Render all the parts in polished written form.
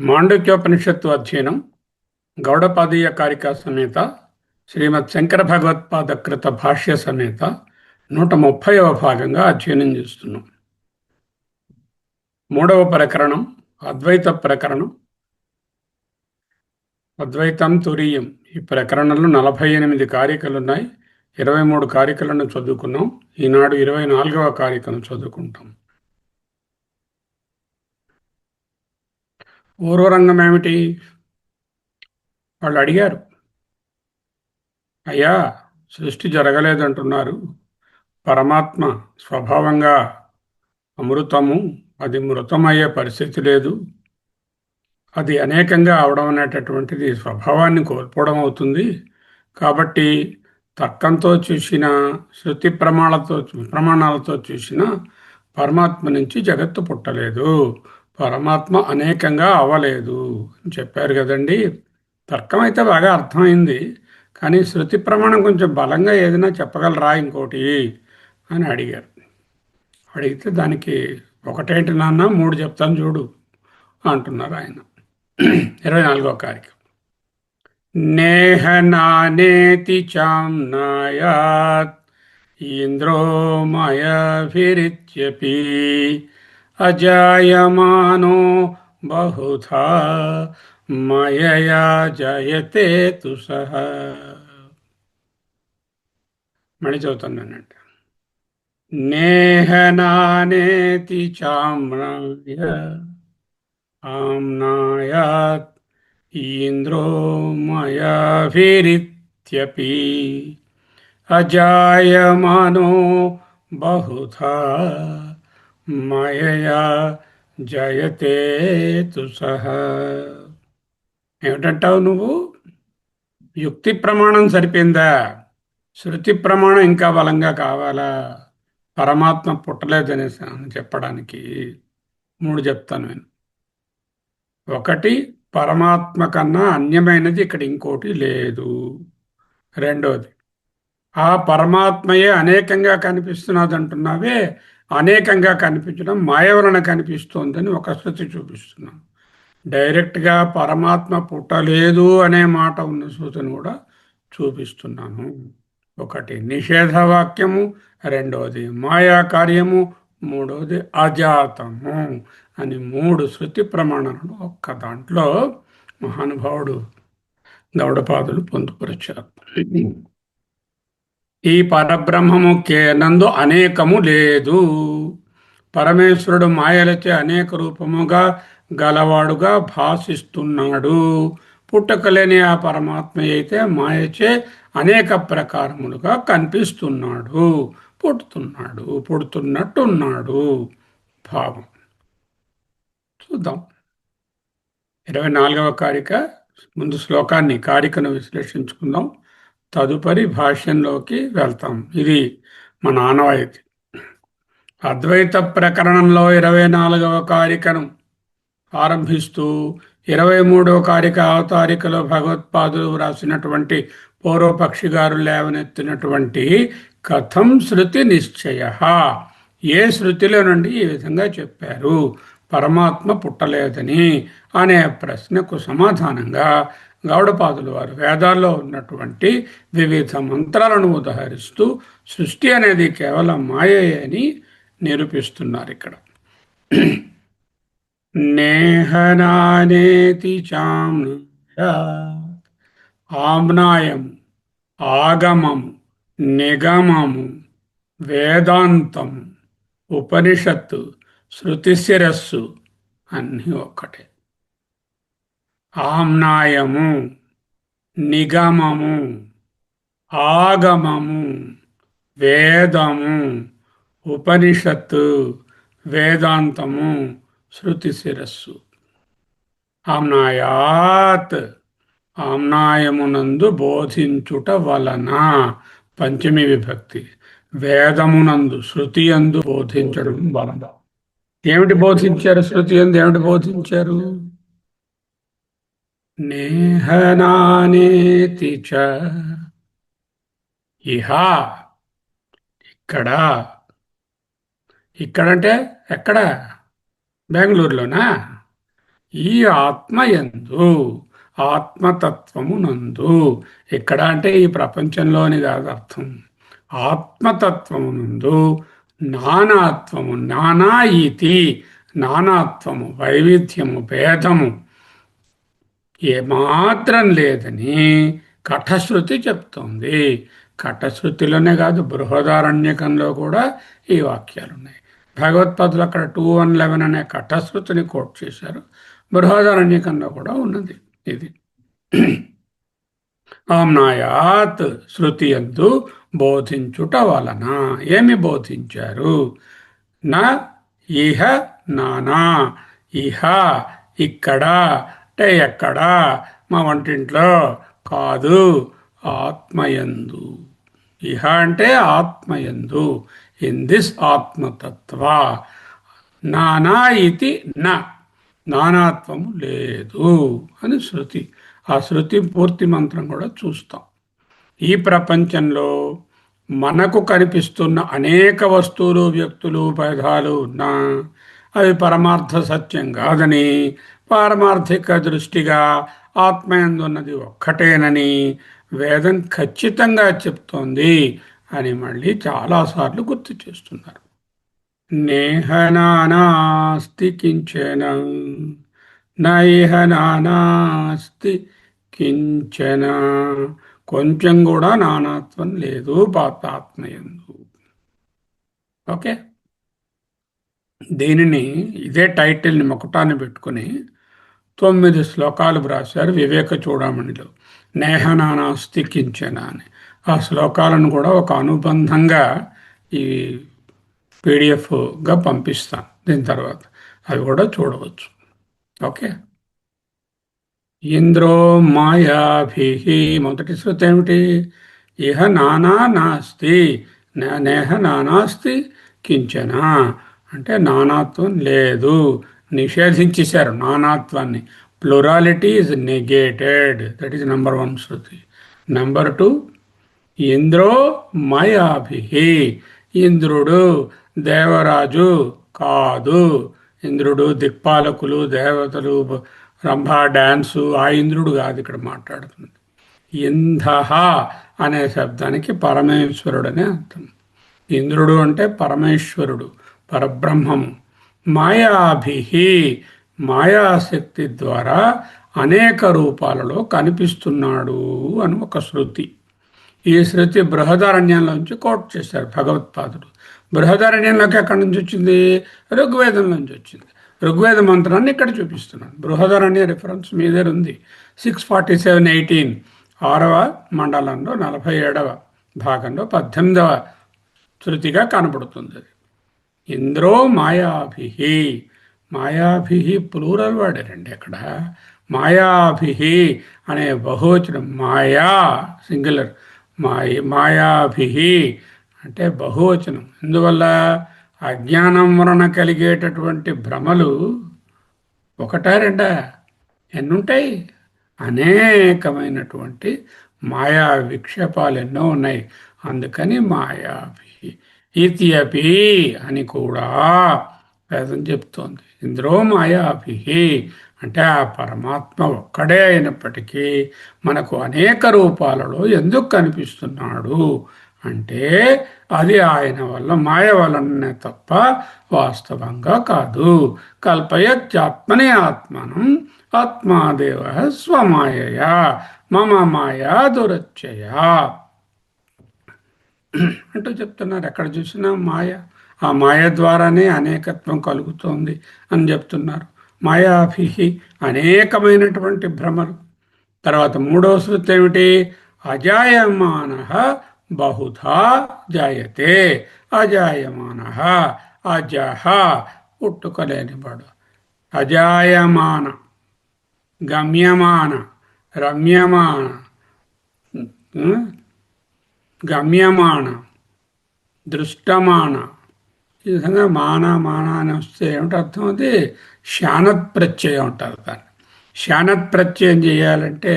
మాండుక్యోపనిషత్తు అధ్యయనం గౌడపాదీయ కారికా సమేత శ్రీమద్ శంకర భగవత్పాద కృత భాష్య సమేత 130వ భాగంగా అధ్యయనం చేస్తున్నాం. మూడవ ప్రకరణం అద్వైత ప్రకరణం. అద్వైతం తురీయం. ఈ ప్రకరణంలో 48 కారికలున్నాయి. 23 కారికలను చదువుకున్నాం. ఈనాడు 24వ కారికను చదువుకుంటాం. పూర్వరంగం ఏమిటి? వాళ్ళు అడిగారు, అయ్యా సృష్టి జరగలేదంటున్నారు, పరమాత్మ స్వభావంగా అమృతము, అది మృతమయ్యే పరిస్థితి లేదు, అది అనేకంగా అవడం అనేటటువంటిది స్వభావాన్ని కోల్పోవడం అవుతుంది. కాబట్టి తర్కంతో చూసిన, శృతి ప్రమాణాలతో చూసిన పరమాత్మ నుంచి జగత్తు పుట్టలేదు, పరమాత్మ అనేకంగా అవ్వలేదు అని చెప్పారు కదండి. తర్కం అయితే బాగా అర్థమైంది, కానీ శృతి ప్రమాణం కొంచెం బలంగా ఏదైనా చెప్పగలరా ఇంకోటి అని అడిగారు. అడిగితే దానికి ఒకటేంటి నాన్న, 3 చెప్తాను చూడు అంటున్నారు ఆయన. 24వ కారిక. నేహ నానేతి చామ్నాయాత్ ఇంద్రో మయభిరిత్యపి అజాయమానో బహుధా మయయా జయతే తుసః. మళ్ళీ చదువుతానంటే, నేహ నానేతి చామ్నాయ ఆమ్నాయాత్ ఇంద్రో మయాభిరిత్యపి అజాయమానో బహుధా మయయా జయతే తుసః. ఏమిటంటావు నువ్వు? యుక్తి ప్రమాణం సరిపోయిందా? శృతి ప్రమాణం ఇంకా బలంగా కావాలా? పరమాత్మ పుట్టలేదని చెప్పడానికి 3 చెప్తాను నేను. ఒకటి, పరమాత్మ కన్నా అన్యమైనది ఇక్కడ ఇంకోటి లేదు. రెండోది, ఆ పరమాత్మయే అనేకంగా కనిపిస్తున్నది అంటున్నావే, అనేకంగా కనిపించడం మాయ వలన కనిపిస్తోందని ఒక శృతి చూపిస్తున్నాను. డైరెక్ట్గా పరమాత్మ పుట్టలేదు అనే మాట ఉన్న సూచన కూడా చూపిస్తున్నాను. ఒకటి నిషేధవాక్యము, రెండవది మాయా కార్యము, మూడవది అజాతము అని 3 శృతి ప్రమాణాలను ఒక్క దాంట్లో మహానుభావుడు గౌడపాదులు పొందుపరిచారు. ఈ పరబ్రహ్మము కేనందు అనేకము లేదు. పరమేశ్వరుడు మాయలచే అనేక రూపముగా గలవాడుగా భాషిస్తున్నాడు. పుట్టకలేని ఆ పరమాత్మ అయితే మాయచే అనేక ప్రకారములుగా కనిపిస్తున్నాడు, పుడుతున్నాడు, పుడుతున్నట్టున్నాడు భావం. చూద్దాం 24వ కారిక. ముందు శ్లోకాన్ని, కారికను విశ్లేషించుకుందాం, తదుపరి భాష్యంలోకి వెళ్తాం. ఇది మన ఆనవాయితీ. అద్వైత ప్రకరణంలో 24వ కారికను ఆరంభిస్తూ 23వ కారిక అవతారికలో భగవత్పాదులు వ్రాసినటువంటి పూర్వపక్షి గారు లేవనెత్తినటువంటి కథం శృతి నిశ్చయ, ఏ శృతిలో నుండి ఈ విధంగా చెప్పారు పరమాత్మ పుట్టలేదని అనే ప్రశ్నకు సమాధానంగా గౌడపాదులు వారు వేదాల్లో ఉన్నటువంటి వివిధ మంత్రాలను ఉదహరిస్తూ సృష్టి అనేది కేవలం మాయే అని నిరూపిస్తున్నారు. ఇక్కడ నేహనానేతి చామ్నాయ, ఆమ్నాయము, ఆగమము, నిగమము, వేదాంతము, ఉపనిషత్తు, శృతి శిరస్సు అన్నీ ఒక్కటే. ఆమ్నాయము, నిగమము, ఆగమము, వేదము, ఉపనిషత్తు, వేదాంతము, శృతి శిరస్సు. ఆమ్నాయాత్, ఆమ్నాయమునందు బోధించుట వలన, పంచమి విభక్తి. వేదమునందు, శృతి యందు బోధించడం వలన. ఏమిటి బోధించారు? శృతి యందు ఏమిటి బోధించారు? నేహనానేతి చ, ఇహ, ఇక్కడ. ఇక్కడంటే ఎక్కడ? బెంగళూరులోనా? ఈ ఆత్మయందు, ఆత్మతత్వమునందు, ఎక్కడ అంటే ఈ ప్రపంచంలోని కాదు అర్థం. ఆత్మతత్వమునందు నానాత్వము, నానా ఇతి, నానాత్వము, వైవిధ్యము, భేదము ఏమాత్రం లేదని కఠశ్రుతి చెప్తోంది. కఠశ్రుతిలోనే కాదు, బృహదారణ్యకంలో కూడా ఈ వాక్యాలు ఉన్నాయి. భగవత్పాదులు అక్కడ 2:111 అనే కఠశ్రుతిని కోట్ చేశారు. బృహదారణ్యకంలో కూడా ఉన్నది ఇది. ఆమ్నాయాత్, శృతి యందు బోధించుట వలన. ఏమి బోధించారు? నా ఇహ నానా, ఇహ ఇక్కడ అంటే ఎక్కడ, మా వంటింట్లో కాదు, ఆత్మయందు. ఇహ అంటే ఆత్మయందు, ఇన్ దిస్ ఆత్మతత్వ. నానా ఇది నా, నానాత్వము లేదు అని శృతి. ఆ శృతి పూర్తి మంత్రం కూడా చూస్తాం. ఈ ప్రపంచంలో మనకు కనిపిస్తున్న అనేక వస్తువులు, వ్యక్తులు, పదాలు ఉన్నా అవి పరమార్థ సత్యం కాదని, పారమార్థిక దృష్టిగా ఆత్మయందున్నది ఒక్కటేనని వేదం ఖచ్చితంగా చెప్తోంది అని మళ్ళీ చాలాసార్లు గుర్తు చేస్తున్నారు. నేహ నానాస్తి కించన, నైహ నానాస్తి కించన, కొంచెం కూడా నానాత్వం లేదు పాతాత్మయందు. ఓకే, దీనిని ఇదే టైటిల్ని మకుటాన్ని పెట్టుకుని 9 శ్లోకాలు వ్రాశారు వివేక చూడామణిలో. నేహ నానాస్తి కించన అని. ఆ శ్లోకాలను కూడా ఒక అనుబంధంగా ఈ పీడిఎఫ్గా పంపిస్తాను దీని తర్వాత, అవి కూడా చూడవచ్చు. ఓకే, ఇంద్రో మాయాభి, మొదటి శృతి ఏమిటి? ఇహ నానా నాస్తి, నేహ నానాస్తి కించన అంటే నానాత్వం లేదు, నిషేధించేశారు నానాత్వాన్ని. Plurality is negated. That is number 1 shruti. Number 2, ఇంద్రో మాయాభి, ఇంద్రుడు దేవరాజు కాదు. ఇంద్రుడు దిక్పాలకులు, దేవతలు, రంభా డ్యాన్సు, ఆ ఇంద్రుడు కాదు ఇక్కడ మాట్లాడుతుంది. ఇంధః అనే శబ్దానికి పరమేశ్వరుడు అనే అర్థం. ఇంద్రుడు అంటే పరమేశ్వరుడు, పరబ్రహ్మము. మాయాభి, మాయాశక్తి ద్వారా అనేక రూపాలలో కనిపిస్తున్నాడు అని ఒక శృతి. ఈ శృతి బృహదారణ్యంలోంచి కోట్ చేశారు భగవత్పాదుడు. బృహదారణ్యంలోకి ఎక్కడి నుంచి వచ్చింది? ఋగ్వేదం నుంచి వచ్చింది. ఋగ్వేద మంత్రాన్ని ఇక్కడ చూపిస్తున్నాను. బృహదారణ్య రిఫరెన్స్ మీ దగ్గర ఉంది. 647:18 6వ మండలంలో 47వ భాగంలో 18వ శృతిగా కనబడుతుంది. అది ఇంద్రో మాయాభి, మాయాభి ప్లూరల్ వాడారండి అక్కడ. మాయాభి అనే బహువచనం, మాయా సింగులర్, మాయాభి అంటే బహువచనం. ఎందువల్ల? అజ్ఞానం వలన కలిగేటటువంటి భ్రమలు ఒకటా రెండా? ఎన్నుంటాయి? అనేకమైనటువంటి మాయా విక్షేపాలు ఎన్నో ఉన్నాయి. అందుకని మాయాభి ఇత్యపి అని కూడా వేదం చెప్తోంది. ఇంద్రో మాయాభి అంటే ఆ పరమాత్మ ఒక్కడే అయినప్పటికీ మనకు అనేక రూపాలలో ఎందుకు కనిపిస్తున్నాడు అంటే అది ఆయన వల్ల, మాయ వలనే తప్ప వాస్తవంగా కాదు. కల్పయత్యాత్మనే ఆత్మనం ఆత్మాదేవ స్వమాయయా మమ మాయా దురచ్చయా అంటూ చెప్తున్నారు. ఎక్కడ చూసినా మాయ, ఆ మాయ ద్వారానే అనేకత్వం కలుగుతోంది అని చెప్తున్నారు. మాయాభి అనేకమైనటువంటి భ్రమలు. తర్వాత 3వ శృతి ఏమిటి? అజాయమాన బహుధా జాయతే, అజాయమాన అజహ పుట్టుకలేనివాడు, అజాయమాన గమ్యమాన రమ్యమాన గమ్యమాన దృష్టమాన. ఈ విధంగా మాన అని వస్తే ఏమిటి అర్థం? అది శానత్ ప్రత్యయం ఉంటారు. దాన్ని శానత్ ప్రత్యయం చేయాలంటే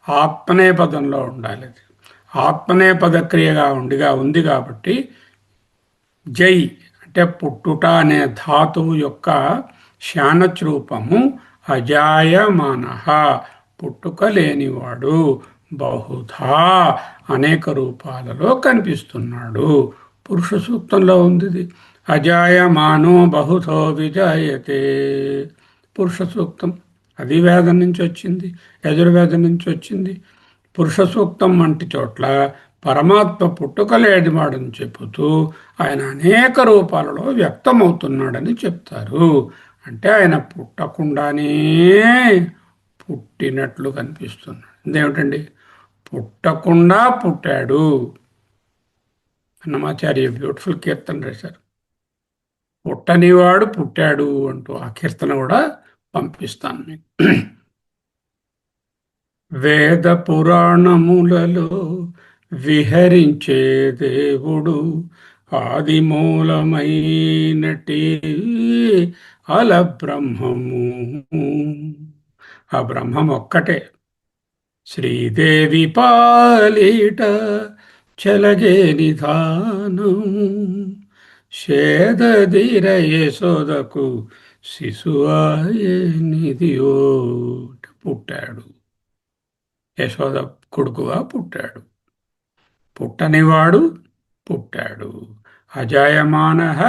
ఆత్మనేపదంలో ఉండాలి. అది ఆత్మనేపద క్రియగా ఉంది కాబట్టి జై అంటే పుట్టుట అనే ధాతువు యొక్క శానచ్ రూపము అజాయమానః పుట్టుక లేనివాడు, బహుధా అనేక రూపాలలో కనిపిస్తున్నాడు. పురుష సూక్తంలో ఉంది ఇది. అజాయమానో బహుధో విజాయతే. పురుష సూక్తం అది వేదం నుంచి వచ్చింది, యజుర్వేదం నుంచి వచ్చింది. పురుష సూక్తం వంటి చోట్ల పరమాత్మ పుట్టుకలేనివాడని చెబుతూ ఆయన అనేక రూపాలలో వ్యక్తమవుతున్నాడని చెప్తారు. అంటే ఆయన పుట్టకుండానే పుట్టినట్లు కనిపిస్తున్నాడు. ఇదేమిటండి? పుట్టకుండా పుట్టాడు. అన్నమాచార్య బ్యూటిఫుల్ కీర్తన రాశారు. పుట్టనివాడు పుట్టాడు అంటూ ఆ కీర్తన కూడా పంపిస్తాను మీకు. వేద పురాణములలో విహరించే దేవుడు ఆదిమూలమైనటి అల బ్రహ్మము. ఆ బ్రహ్మం ఒక్కటే. శ్రీదేవి పాలిట చలగే నిధానం, శేదీర యశోదకు శిశువాయే నిధియో. పుట్టాడు, యశోద కొడుకుగా పుట్టాడు. పుట్టనివాడు పుట్టాడు. అజాయమానః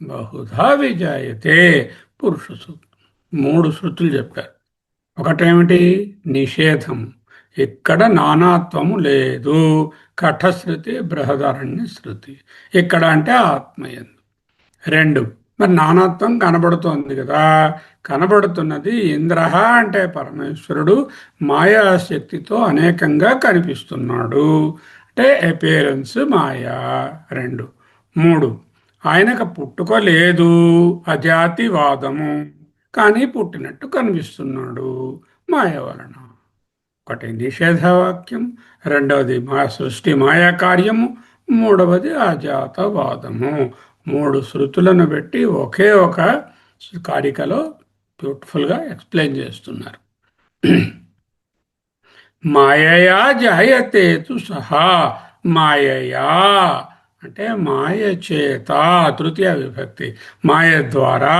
బహుధా విజాయతే. పురుష సూక్తం 3 శృతులు చెప్పారు. ఒకటేమిటి? నిషేధం. ఇక్కడ నానాత్వము లేదు. కఠశృతి, బృహదారణ్య శృతి. ఇక్కడ అంటే ఆత్మయందు. 2, మరి నానాత్వం కనబడుతోంది కదా. కనబడుతున్నది ఇంద్ర అంటే పరమేశ్వరుడు మాయాశక్తితో అనేకంగా కనిపిస్తున్నాడు. అంటే అపేరెన్స్ మాయా. 2. 3, ఆయనకు పుట్టుకోలేదు, అజాతివాదము, కానీ పుట్టినట్టు కనిపిస్తున్నాడు మాయ వలన. ఒకటి నిషేధవాక్యం, రెండవది సృష్టి మాయా కార్యము, మూడవది అజాతవాదము. 3 శృతులను పెట్టి ఒకే ఒక కారికలో బ్యూటిఫుల్గా ఎక్స్ప్లెయిన్ చేస్తున్నారు. మాయయా జాయతే తు సహా. మాయయా అంటే మాయ చేత, తృతీయ విభక్తి. మాయ ద్వారా,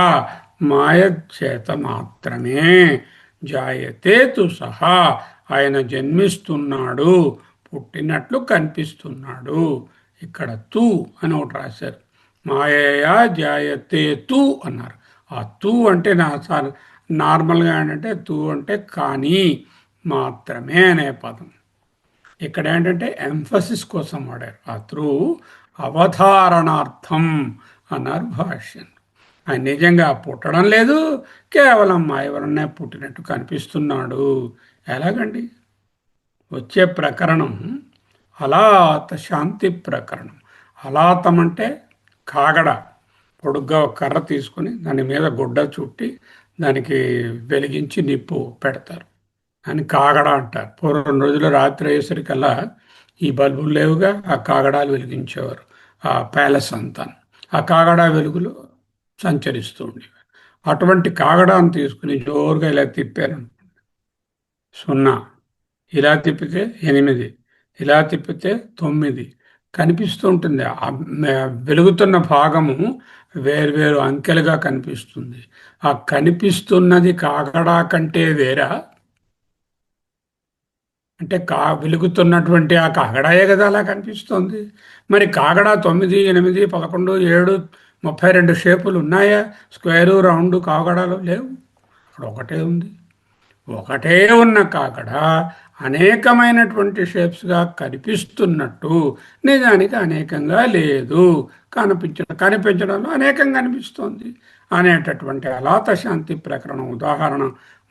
మాయ చేత మాత్రమే. జాయతే తు సహా ఆయన జన్మిస్తున్నాడు, పుట్టినట్లు కనిపిస్తున్నాడు. ఇక్కడ తూ అని ఒకటి రాశారు. మాయయా జాయతే తూ అన్నారు. ఆ తూ అంటే నార్మల్గా ఏంటంటే తూ అంటే కానీ, మాత్రమే అనే పదం. ఇక్కడ ఏంటంటే ఎంఫసిస్ కోసం వాడారు. ఆ త్రూ అవధారణార్థం అన్నారు భాష్యం. ఆయన నిజంగా పుట్టడం లేదు, కేవలం మాయ వలనే పుట్టినట్టు కనిపిస్తున్నాడు. ఎలాగండి? వచ్చే ప్రకరణం అలాత శాంతి ప్రకరణం. అలాతం అంటే కాగడ. పొడుగ్గా ఒక కర్ర తీసుకుని దాని మీద గుడ్డ చుట్టి దానికి వెలిగించి నిప్పు పెడతారు అని కాగడ అంటారు. పూర్వం రోజుల్లో రాత్రి అయ్యేసరికల్లా ఈ బల్బులు లేవుగా, ఆ కాగడాలు వెలిగించేవారు ఆ ప్యాలెస్ అంతా. ఆ కాగడా వెలుగులు సంచరిస్తూ ఉండేవారు. అటువంటి కాగడాన్ని తీసుకుని జోరుగా ఇలా తిప్పారు. 0, ఇలా తిప్పితే 8, ఇలా తిప్పితే 9 కనిపిస్తూ ఉంటుంది. వెలుగుతున్న భాగము వేర్వేరు అంకెలుగా కనిపిస్తుంది. ఆ కనిపిస్తున్నది కాగడా కంటే వేరా? అంటే వెలుగుతున్నటువంటి ఆ కాగడాయే కదా అలా కనిపిస్తుంది. మరి కాగడా 9, 8, 11, 7, 32 షేపులు ఉన్నాయా? స్క్వేరు, రౌండ్ కాగడాలు లేవు. అక్కడ ఒకటే ఉంది. ఒకటే ఉన్న కాకడ అనేకమైనటువంటి షేప్స్గా కనిపిస్తున్నట్టు నిజానికి అనేకంగా లేదు. కనిపించడంలో అనేకం కనిపిస్తోంది అనేటటువంటి అలాత శాంతి ప్రకరణం ఉదాహరణ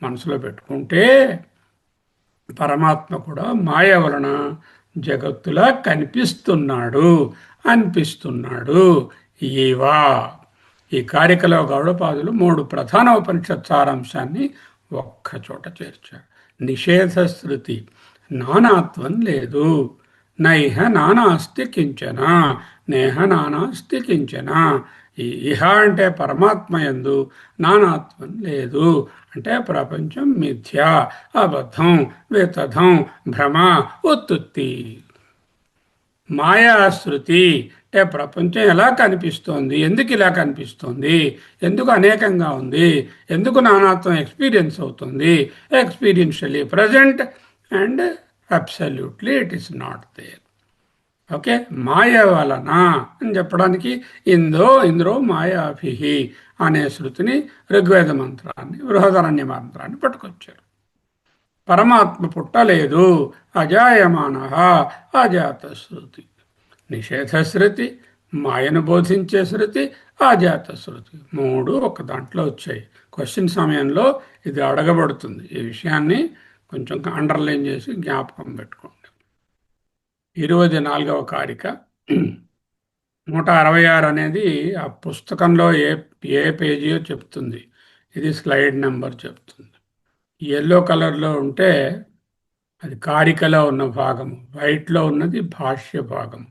మనసులో పెట్టుకుంటే పరమాత్మ కూడా మాయ వలన జగత్తులా కనిపిస్తున్నాడు, అనిపిస్తున్నాడు. ఈవా ఈ కారికలో గౌడపాదులు 3 ప్రధాన ఉపనిషత్ సారాంశాన్ని ఒక్కచోట చేర్చాడు. నిషేధ శృతి నానాత్వం లేదు. నైహ నానాస్తి కించన, నేహ నానాస్తి కించన. ఇహ అంటే పరమాత్మ యందు నానాత్వం లేదు. అంటే ప్రపంచం మిథ్య, అబద్ధం, వితథం, భ్రమ, ఉత్తుత్తి. మాయాశృతి అంటే ప్రపంచం ఎలా కనిపిస్తోంది, ఎందుకు ఇలా కనిపిస్తోంది, ఎందుకు అనేకంగా ఉంది, ఎందుకు నానాత్వం ఎక్స్పీరియన్స్ అవుతుంది, experientially present and absolutely it is not there. Okay, మాయ వలన అని చెప్పడానికి ఇంద్రో మాయాభిహి అనే శృతిని ఋగ్వేద మంత్రాన్ని బృహదరణ్య మంత్రాన్ని పట్టుకొచ్చారు. పరమాత్మ పుట్టలేదు, అజాయమాన అజాత శృతి. నిషేధ శృతి, మాయను బోధించే శృతి, అజాత శృతి, మూడు ఒక దాంట్లో వచ్చాయి. క్వశ్చన్ సమయంలో ఇది అడగబడుతుంది. ఈ విషయాన్ని కొంచెం అండర్లైన్ చేసి జ్ఞాపకం పెట్టుకోండి. 24వ కారిక 166 అనేది ఆ పుస్తకంలో ఏ పేజీయో చెప్తుంది. ఇది స్లైడ్ నెంబర్ చెప్తుంది. ఎల్లో కలర్లో ఉంటే అది కారికలో ఉన్న భాగము, వైట్లో ఉన్నది భాష్య భాగము,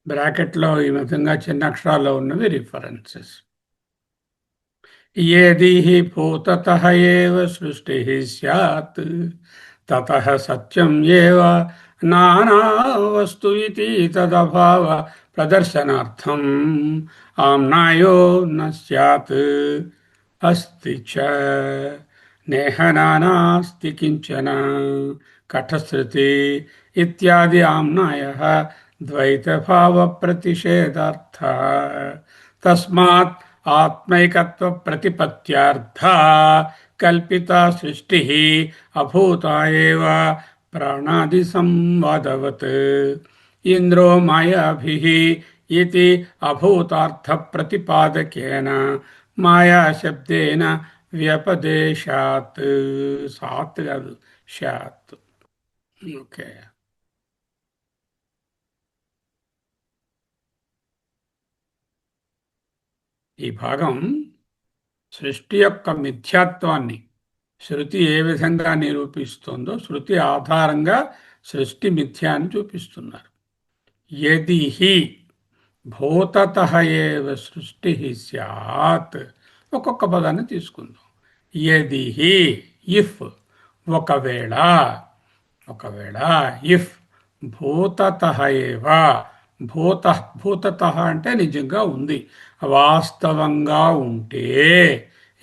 బ్రాకెట్లో ఈ విధంగా చిన్న అక్షరాల్లో ఉన్నవి రిఫరెన్సెస్. ఏది భూతతః ఏవ సృష్టి స్యాత్ తతః సత్యం ఏవ నానా వస్తు ఇతి తదభావ ప్రదర్శనార్థం ఆమ్నాయో న స్యాత్ అస్తి చ నేహ నానాస్తి కించన కఠశ్రుతి ఇత్యాది ఆమ్నాయః ద్వైతభావ ప్రతిషేధార్థ. తస్మాత్ ఆత్మైకత్వ ప్రతిపత్యార్థ కల్పిత సృష్టి అభూత ఏవ ప్రాణాది సంవాదవత్. ఇంద్రో మాయాభిః ఇతి అభూతార్థ ప్రతిపాదకేన మాయా శబ్దేన వ్యపదేశాత్. సాత్ కాదు, శాత్. ఓకే, ఈ భాగం సృష్టి యొక్క మిథ్యాత్వాన్ని శృతి ఏ విధంగా నిరూపిస్తుందో శృతి ఆధారంగా సృష్టి మిథ్యాన్ని చూపిస్తున్నారు. యది హి భూతతః ఏవ సృష్టి స్యాత్. ఒక్కొక్క పదాన్ని తీసుకుందాం. యది హి, ఇఫ్, ఒకవేళ, ఇఫ్ భూతతః ఏవ, భూతతః అంటే నిజంగా ఉంది, వాస్తవంగా ఉంటే.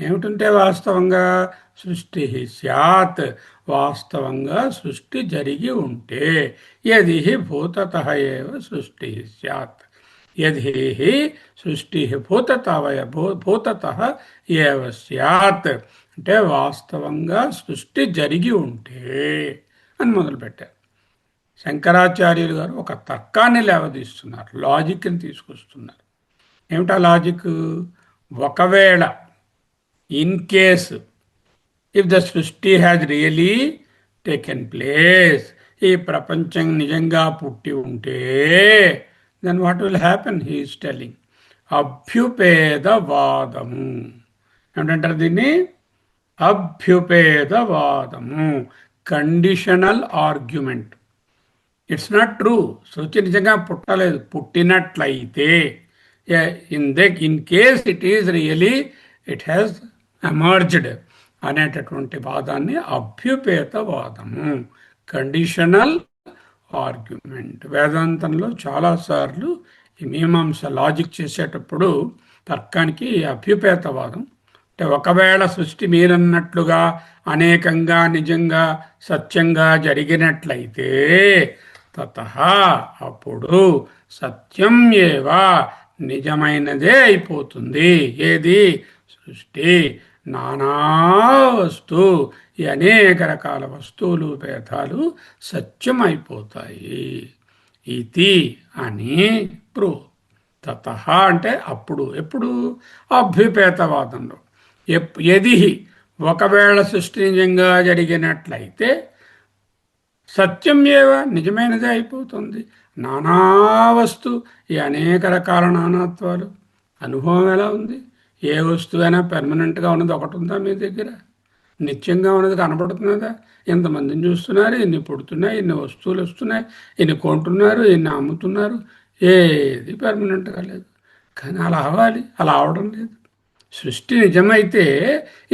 ఏమిటంటే వాస్తవంగా? సృష్టి స్యాత్, వాస్తవంగా సృష్టి జరిగి ఉంటే. యది భూతతః ఏవ సృష్టి స్యాత్, యది సృష్టి భూతతః ఏవ స్యాత్ అంటే వాస్తవంగా సృష్టి జరిగి ఉంటే అని మొదలుపెట్టారు. శంకరాచార్యులు గారు ఒక తర్కాన్ని లేవదీస్తున్నారు, లాజిక్ని తీసుకొస్తున్నారు. ఏమిటా లాజిక్? ఒకవేళ, in case, if the srishti has really taken place, ఈ ప్రపంచం నిజంగా పుట్టి ఉంటే, then what will happen? He is telling అభ్యుపేదవాదము. ఏమిటంటారు దీన్ని? అభ్యుపేదవాదము, conditional argument. It's not true, శృతి నిజంగా పుట్టలేదు. పుట్టినట్లయితే, in case it is really it has emerged అనేటటువంటి వాదాన్ని అభ్యుపేతవాదము, కండిషనల్ ఆర్గ్యుమెంట్. వేదాంతంలో చాలాసార్లు ఈ మీమాంస లాజిక్ చేసేటప్పుడు తర్కానికి అభ్యుపేతవాదం అంటే ఒకవేళ సృష్టి మీరన్నట్లుగా అనేకంగా నిజంగా సత్యంగా జరిగినట్లయితే తతః అప్పుడు సత్యం ఏవా నిజమైనదే అయిపోతుంది. ఏది? సృష్టి. నానా వస్తు, ఈ అనేక రకాల వస్తువులు భేదాలు సత్యం అయిపోతాయి. ఇది అని ప్రూవ్. తతః అంటే అప్పుడు. ఎప్పుడు? అభ్యుపేతవాదంలో. యది ఒకవేళ సృష్టి నిజంగా జరిగినట్లయితే సత్యం ఏవ నిజమైనదే అయిపోతుంది. నానా వస్తు, ఈ అనేక రకాల నానాత్వాలు. అనుభవం ఎలా ఉంది? ఏ వస్తువైనా పెర్మనెంట్గా ఉన్నది ఒకటి ఉందా మీ దగ్గర? నిత్యంగా ఉన్నది కనపడుతున్నదా? ఎంతమందిని చూస్తున్నారు, ఎన్ని పుడుతున్నాయి, ఎన్ని వస్తువులు వస్తున్నాయి, ఎన్ని కొంటున్నారు, ఎన్ని అమ్ముతున్నారు. ఏది పెర్మనెంట్గా లేదు. కానీ అలా అవ్వాలి, అలా అవడం లేదు. సృష్టి నిజమైతే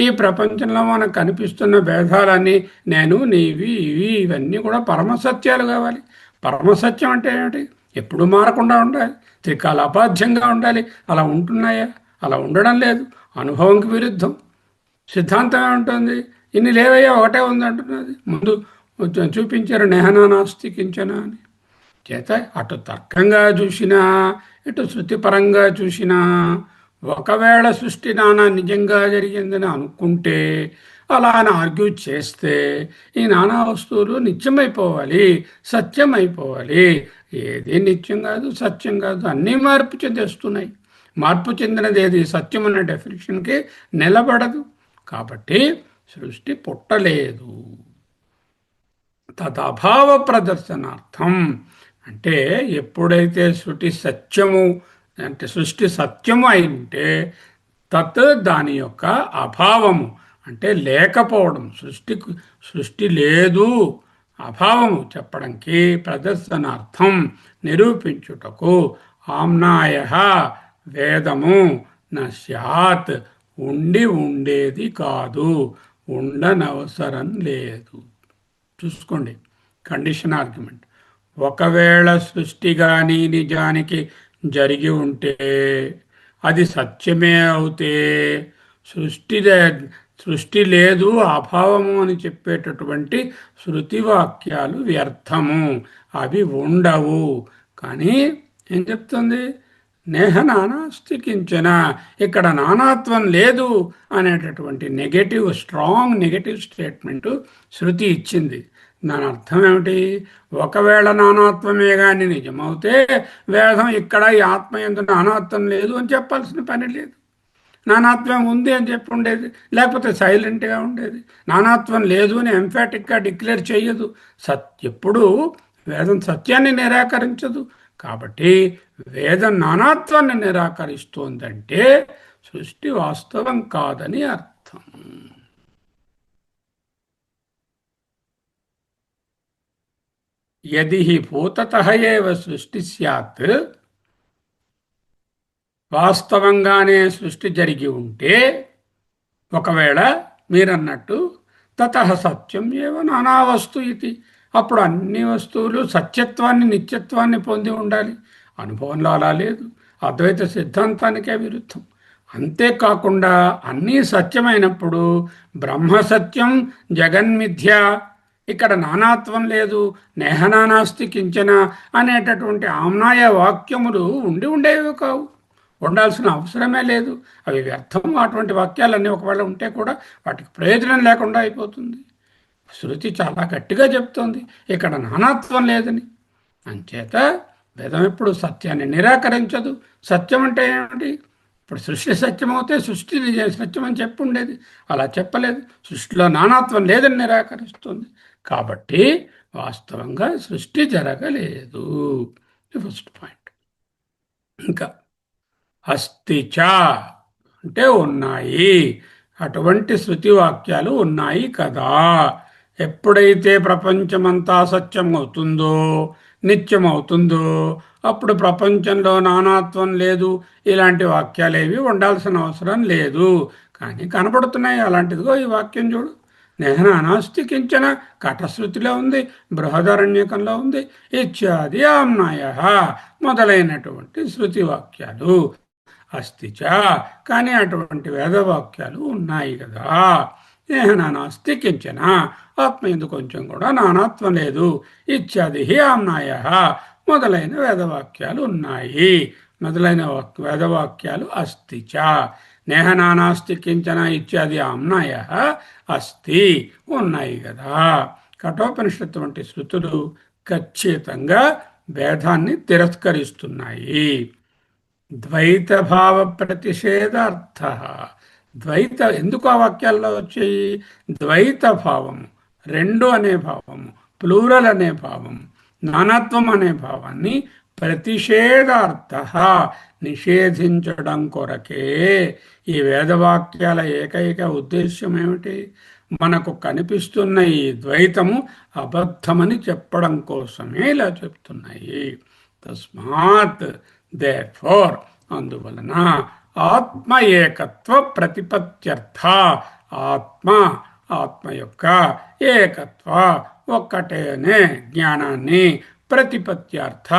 ఈ ప్రపంచంలో మనకు కనిపిస్తున్న భేదాలన్నీ నేను, నీవి, ఇవి, ఇవన్నీ కూడా పరమసత్యాలు కావాలి. పరమసత్యం అంటే ఏమిటి? ఎప్పుడూ మారకుండా ఉండాలి, త్రికాల అపాధ్యంగా ఉండాలి. అలా ఉంటున్నాయా? అలా ఉండడం లేదు. అనుభవంకి విరుద్ధం. సిద్ధాంతం ఏముంటుంది? ఇన్ని లేవయ్యా, ఒకటే ఉంది అంటున్నది. ముందు చూపించారు నేహనా నాస్తి కించన అని. చేత అటు తర్కంగా చూసినా, ఇటు శృతిపరంగా చూసినా, ఒకవేళ సృష్టి నానా నిజంగా జరిగిందని అనుకుంటే, అలా అని ఆర్గ్యూ చేస్తే ఈ నానా వస్తువులు నిత్యమైపోవాలి, సత్యమైపోవాలి. ఏది నిత్యం కాదు, సత్యం కాదు, అన్నీ మార్పు చెందేస్తున్నాయి. మార్పు చెందినది ఏది సత్యం అనే డెఫినేషన్కి నిలబడదు. కాబట్టి సృష్టి పుట్టలేదు. తదభావ ప్రదర్శనార్థం అంటే ఎప్పుడైతే సృష్టి సత్యము అయి ఉంటే తత్ దాని యొక్క అభావము అంటే లేకపోవడం, సృష్టి లేదు, అభావము చెప్పడానికి ప్రదర్శనార్థం నిరూపించుటకు ఆమ్నాయ వేదము నశ్యాత్ ఉండేది కాదు, ఉండనవసరం లేదు. చూసుకోండి, కండిషన్ ఆర్గ్యుమెంట్. ఒకవేళ సృష్టి కానీ నిజానికి జరిగి ఉంటే అది సత్యమే అవుతే సృష్టి లేదు, అభావము అని చెప్పేటటువంటి శృతి వాక్యాలు వ్యర్థము, అవి ఉండవు. కానీ ఏం చెప్తుంది? నేహ నానాస్తి కించన, ఇక్కడ నానాత్వం లేదు అనేటటువంటి స్ట్రాంగ్ నెగటివ్ స్టేట్మెంట్ శృతి ఇచ్చింది. దాని అర్థం ఏమిటి? ఒకవేళ నానాత్వమే కానీ నిజమవుతే వేదం ఇక్కడ ఈ ఆత్మ యందు నానాత్వం లేదు అని చెప్పాల్సిన పని లేదు. నానాత్వం ఉంది అని చెప్పి ఉండేది, లేకపోతే సైలెంట్గా ఉండేది. నానాత్వం లేదు అని ఎంఫాటిక్గా డిక్లేర్ చేయదు. ఎప్పుడూ వేదం సత్యాన్ని నిరాకరించదు. కాబట్టి వేదం నానాత్వాన్ని నిరాకరిస్తోందంటే సృష్టి వాస్తవం కాదని అర్థం. యది భూతతః ఏవ సృష్టి స్యాత్, వాస్తవంగానే సృష్టి జరిగి ఉంటే, ఒకవేళ మీరన్నట్టు తతః సత్యం ఏవ నానా వస్తు ఇది, అప్పుడు అన్ని వస్తువులు సత్యత్వాన్ని నిత్యత్వాన్ని పొంది ఉండాలి. అనుభవంలో అలా లేదు. అద్వైత సిద్ధాంతానికే విరుద్ధం. అంతేకాకుండా అన్నీ సత్యమైనప్పుడు బ్రహ్మ సత్యం, జగన్మిథ్య, ఇక్కడ నానాత్వం లేదు, నేహనానాస్తి కించన అనేటటువంటి ఆమ్నాయ వాక్యములు ఉండేవి కావు, ఉండాల్సిన అవసరమే లేదు. అవి వ్యర్థం. అటువంటి వాక్యాలన్నీ ఒకవేళ ఉంటే కూడా వాటికి ప్రయోజనం లేకుండా అయిపోతుంది. శృతి చాలా గట్టిగా చెప్తోంది ఇక్కడ నానాత్వం లేదని. అంచేత వేదం ఎప్పుడు సత్యాన్ని నిరాకరించదు. సత్యం అంటే ఏమిటి? ఇప్పుడు సృష్టి సత్యమవుతే సృష్టి సత్యం అని చెప్పి ఉండేది, అలా చెప్పలేదు. సృష్టిలో నానాత్వం లేదని నిరాకరిస్తుంది. కాబట్టి వాస్తవంగా సృష్టి జరగలేదు. First point. ఇంకా అస్తిచ అంటే ఉన్నాయి, అటువంటి శృతి వాక్యాలు ఉన్నాయి కదా. ఎప్పుడైతే ప్రపంచమంతా సత్యం అవుతుందో, నిత్యం అవుతుందో, అప్పుడు ప్రపంచంలో నానాత్వం లేదు, ఇలాంటి వాక్యాలేవి ఉండాల్సిన అవసరం లేదు. కానీ కనబడుతున్నాయి. అలాంటిదిగో ఈ వాక్యం చూడు, నేహన అనాస్తి కించన కఠశ్రుతిలో ఉంది, బృహదారణ్యకంలో ఉంది, ఇత్యాది ఆమ్నాయ మొదలైనటువంటి శృతి వాక్యాలు అస్తిచ. కానీ అటువంటి వేదవాక్యాలు ఉన్నాయి కదా. నేహన నాస్తి కించన, ఆత్మ ఎందు కొంచెం కూడా నానాత్వం లేదు, ఇత్యాది ఆమ్నాయ మొదలైన వేదవాక్యాలు ఉన్నాయి. మొదలైన వేదవాక్యాలు అస్తిచ. నేహనానాస్తి కించన ఇత్యాది ఆమ్నాయ అస్తి ఉన్నాయి కదా. కఠోపనిషత్తు వంటి శృతులు ఖచ్చితంగా భేదాన్ని తిరస్కరిస్తున్నాయి. ద్వైత భావ ప్రతిషేధార్థ, ద్వైత ఎందుకు ఆ వాక్యాల్లో వచ్చాయి? ద్వైత భావము, రెండు అనే భావము, ప్లూరల్ అనే భావము, నానాత్వం అనే భావాన్ని ప్రతిషేధార్థ నిషేధించడం కొరకే ఈ వేదవాక్యాల ఏకైక ఉద్దేశ్యం ఏమిటి? మనకు కనిపిస్తున్న ఈ ద్వైతము అబద్ధమని చెప్పడం కోసమే ఇలా చెప్తున్నాయి. తస్మాత్ దేర్ఫోర్, అందువలన ఆత్మ ఏకత్వ ప్రతిపత్త్యర్థ, ఆత్మ యొక్క ఏకత్వ ఒక్కటేనే జ్ఞానాన్ని ప్రతిపత్త్యర్థ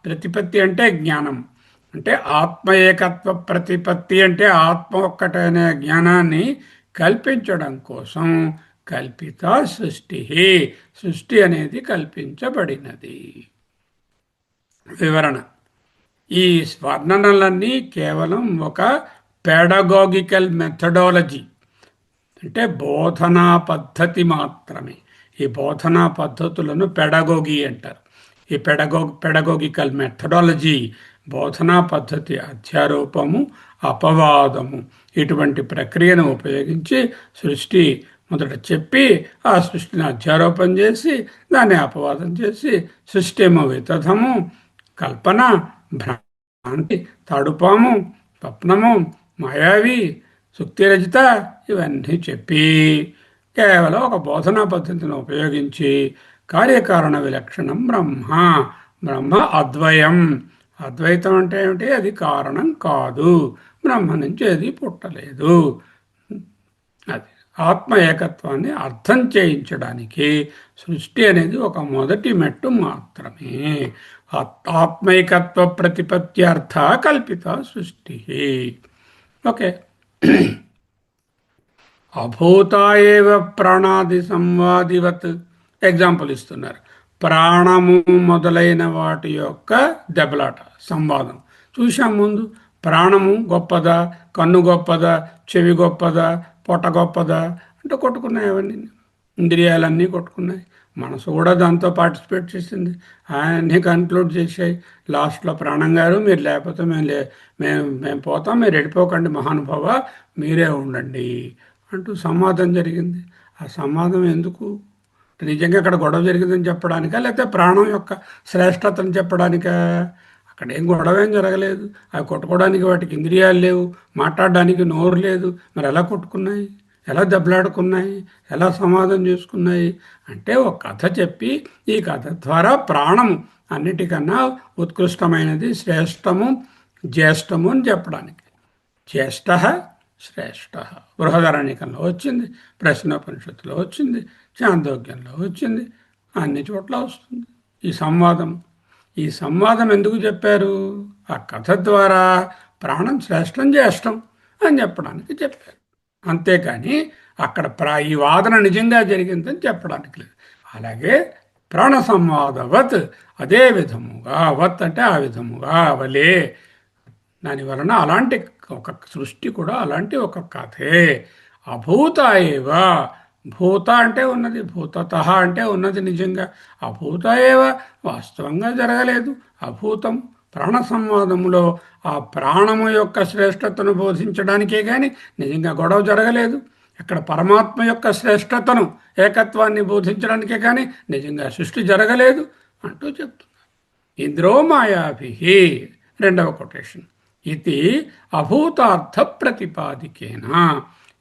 ప్రతిపత్తి అంటే జ్ఞానం. అంటే ఆత్మ ఏకత్వ ప్రతిపత్తి అంటే ఆత్మ ఒక్కటనే జ్ఞానాన్ని కల్పించడం కోసం కల్పిత సృష్టి. సృష్టి అనేది కల్పించబడినది. వివరణ: ఈ వర్ణనలన్నీ కేవలం ఒక పెడగాగికల్ మెథడాలజీ, అంటే బోధనా పద్ధతి మాత్రమే. ఈ బోధనా పద్ధతులను పెడగోగి అంటారు. ఈ పెడగోగికల్ మెథడాలజీ, బోధనా పద్ధతి అధ్యారోపము, అపవాదము ఇటువంటి ప్రక్రియను ఉపయోగించి సృష్టి మొదట చెప్పి ఆ సృష్టిని అధ్యారోపణ చేసి దాన్ని అపవాదం చేసి సృష్టిము వితథము, కల్పన, భ్రాంతి, తడుపాము, స్వప్నము, మాయావి, సుక్తిరజిత ఇవన్నీ చెప్పి కేవలం ఒక బోధనా పద్ధతిని ఉపయోగించి కార్యకారణ విలక్షణం బ్రహ్మ, బ్రహ్మ అద్వయం. అద్వైతం అంటే ఏమిటి? అది కారణం కాదు, బ్రహ్మ నుంచి అది పుట్టలేదు. అది ఆత్మ ఏకత్వాన్ని అర్థం చేయించడానికి సృష్టి అనేది ఒక మొదటి మెట్టు మాత్రమే. ఆత్మైకత్వ ప్రతిపత్త్యర్థ కల్పిత సృష్టి. ఓకే. అభూతాయేవ ప్రాణాది సంవాదివత్ ఎగ్జాంపుల్ ఇస్తున్నారు. ప్రాణము మొదలైన వాటి యొక్క దెబ్బలాట, సంవాదం చూశాం ముందు. ప్రాణము గొప్పదా, కన్ను గొప్పదా, చెవి గొప్పదా, పొట్ట గొప్పదా అంటే కొట్టుకున్నాయి. అవన్నీ ఇంద్రియాలన్నీ కొట్టుకున్నాయి. మనసు కూడా దాంతో పార్టిసిపేట్ చేసింది. అన్నీ కన్క్లూడ్ చేసాయి. లాస్ట్లో ప్రాణం గారు మీరు లేకపోతే మేము పోతాం, మీరు వెళ్ళిపోకండి మహానుభావ, మీరే ఉండండి అంటూ సంవాదం జరిగింది. ఆ సంవాదం ఎందుకు? నిజంగా అక్కడ గొడవ జరిగిందని చెప్పడానికా, లేకపోతే ప్రాణం యొక్క శ్రేష్టతను చెప్పడానికా? అక్కడ ఏం గొడవ ఏం జరగలేదు. అవి కొట్టుకోవడానికి వాటికి ఇంద్రియాలు లేవు, మాట్లాడడానికి నోరు లేదు. మరి ఎలా కొట్టుకున్నాయి, ఎలా దెబ్బలాడుకున్నాయి, ఎలా సమాధానం చేసుకున్నాయి అంటే ఒక కథ చెప్పి ఈ కథ ద్వారా ప్రాణము అన్నిటికన్నా ఉత్కృష్టమైనది, శ్రేష్టము, జ్యేష్టము అని చెప్పడానికి. జ్యేష్ఠ శ్రేష్ఠ బృహదారణ్యకంలో వచ్చింది, ప్రశ్నోపనిషత్తులో వచ్చింది, చాందోగ్యంలో వచ్చింది, అన్ని చోట్ల వస్తుంది ఈ సంవాదం. ఈ సంవాదం ఎందుకు చెప్పారు? ఆ కథ ద్వారా ప్రాణం శ్రేష్టం, జ్యేష్టం అని చెప్పడానికి చెప్పారు. అంతేకాని అక్కడ ఈ వాదన నిజంగా జరిగిందని చెప్పడానికి లేదు. అలాగే ప్రాణ సంవాదవత్, అదే విధముగా, వత్ అంటే ఆ విధముగా, వలే, దాని వలన అలాంటి ఒక సృష్టి కూడా అలాంటి ఒక కథే. అభూత ఏవ, భూత అంటే ఉన్నది, భూతత అంటే ఉన్నది నిజంగా. అభూత ఏవ వాస్తవంగా జరగలేదు. అభూతం ప్రాణ సంవాదములో ఆ ప్రాణము యొక్క శ్రేష్టతను బోధించడానికే కానీ నిజంగా గొడవ జరగలేదు. అక్కడ పరమాత్మ యొక్క శ్రేష్టతను, ఏకత్వాన్ని బోధించడానికే కానీ నిజంగా సృష్టి జరగలేదు అంటూ చెప్తున్నారు. ఇంద్రో మాయాభి, రెండవ కొటేషన్, ఇది అభూతార్థ ప్రతిపాదికేనా.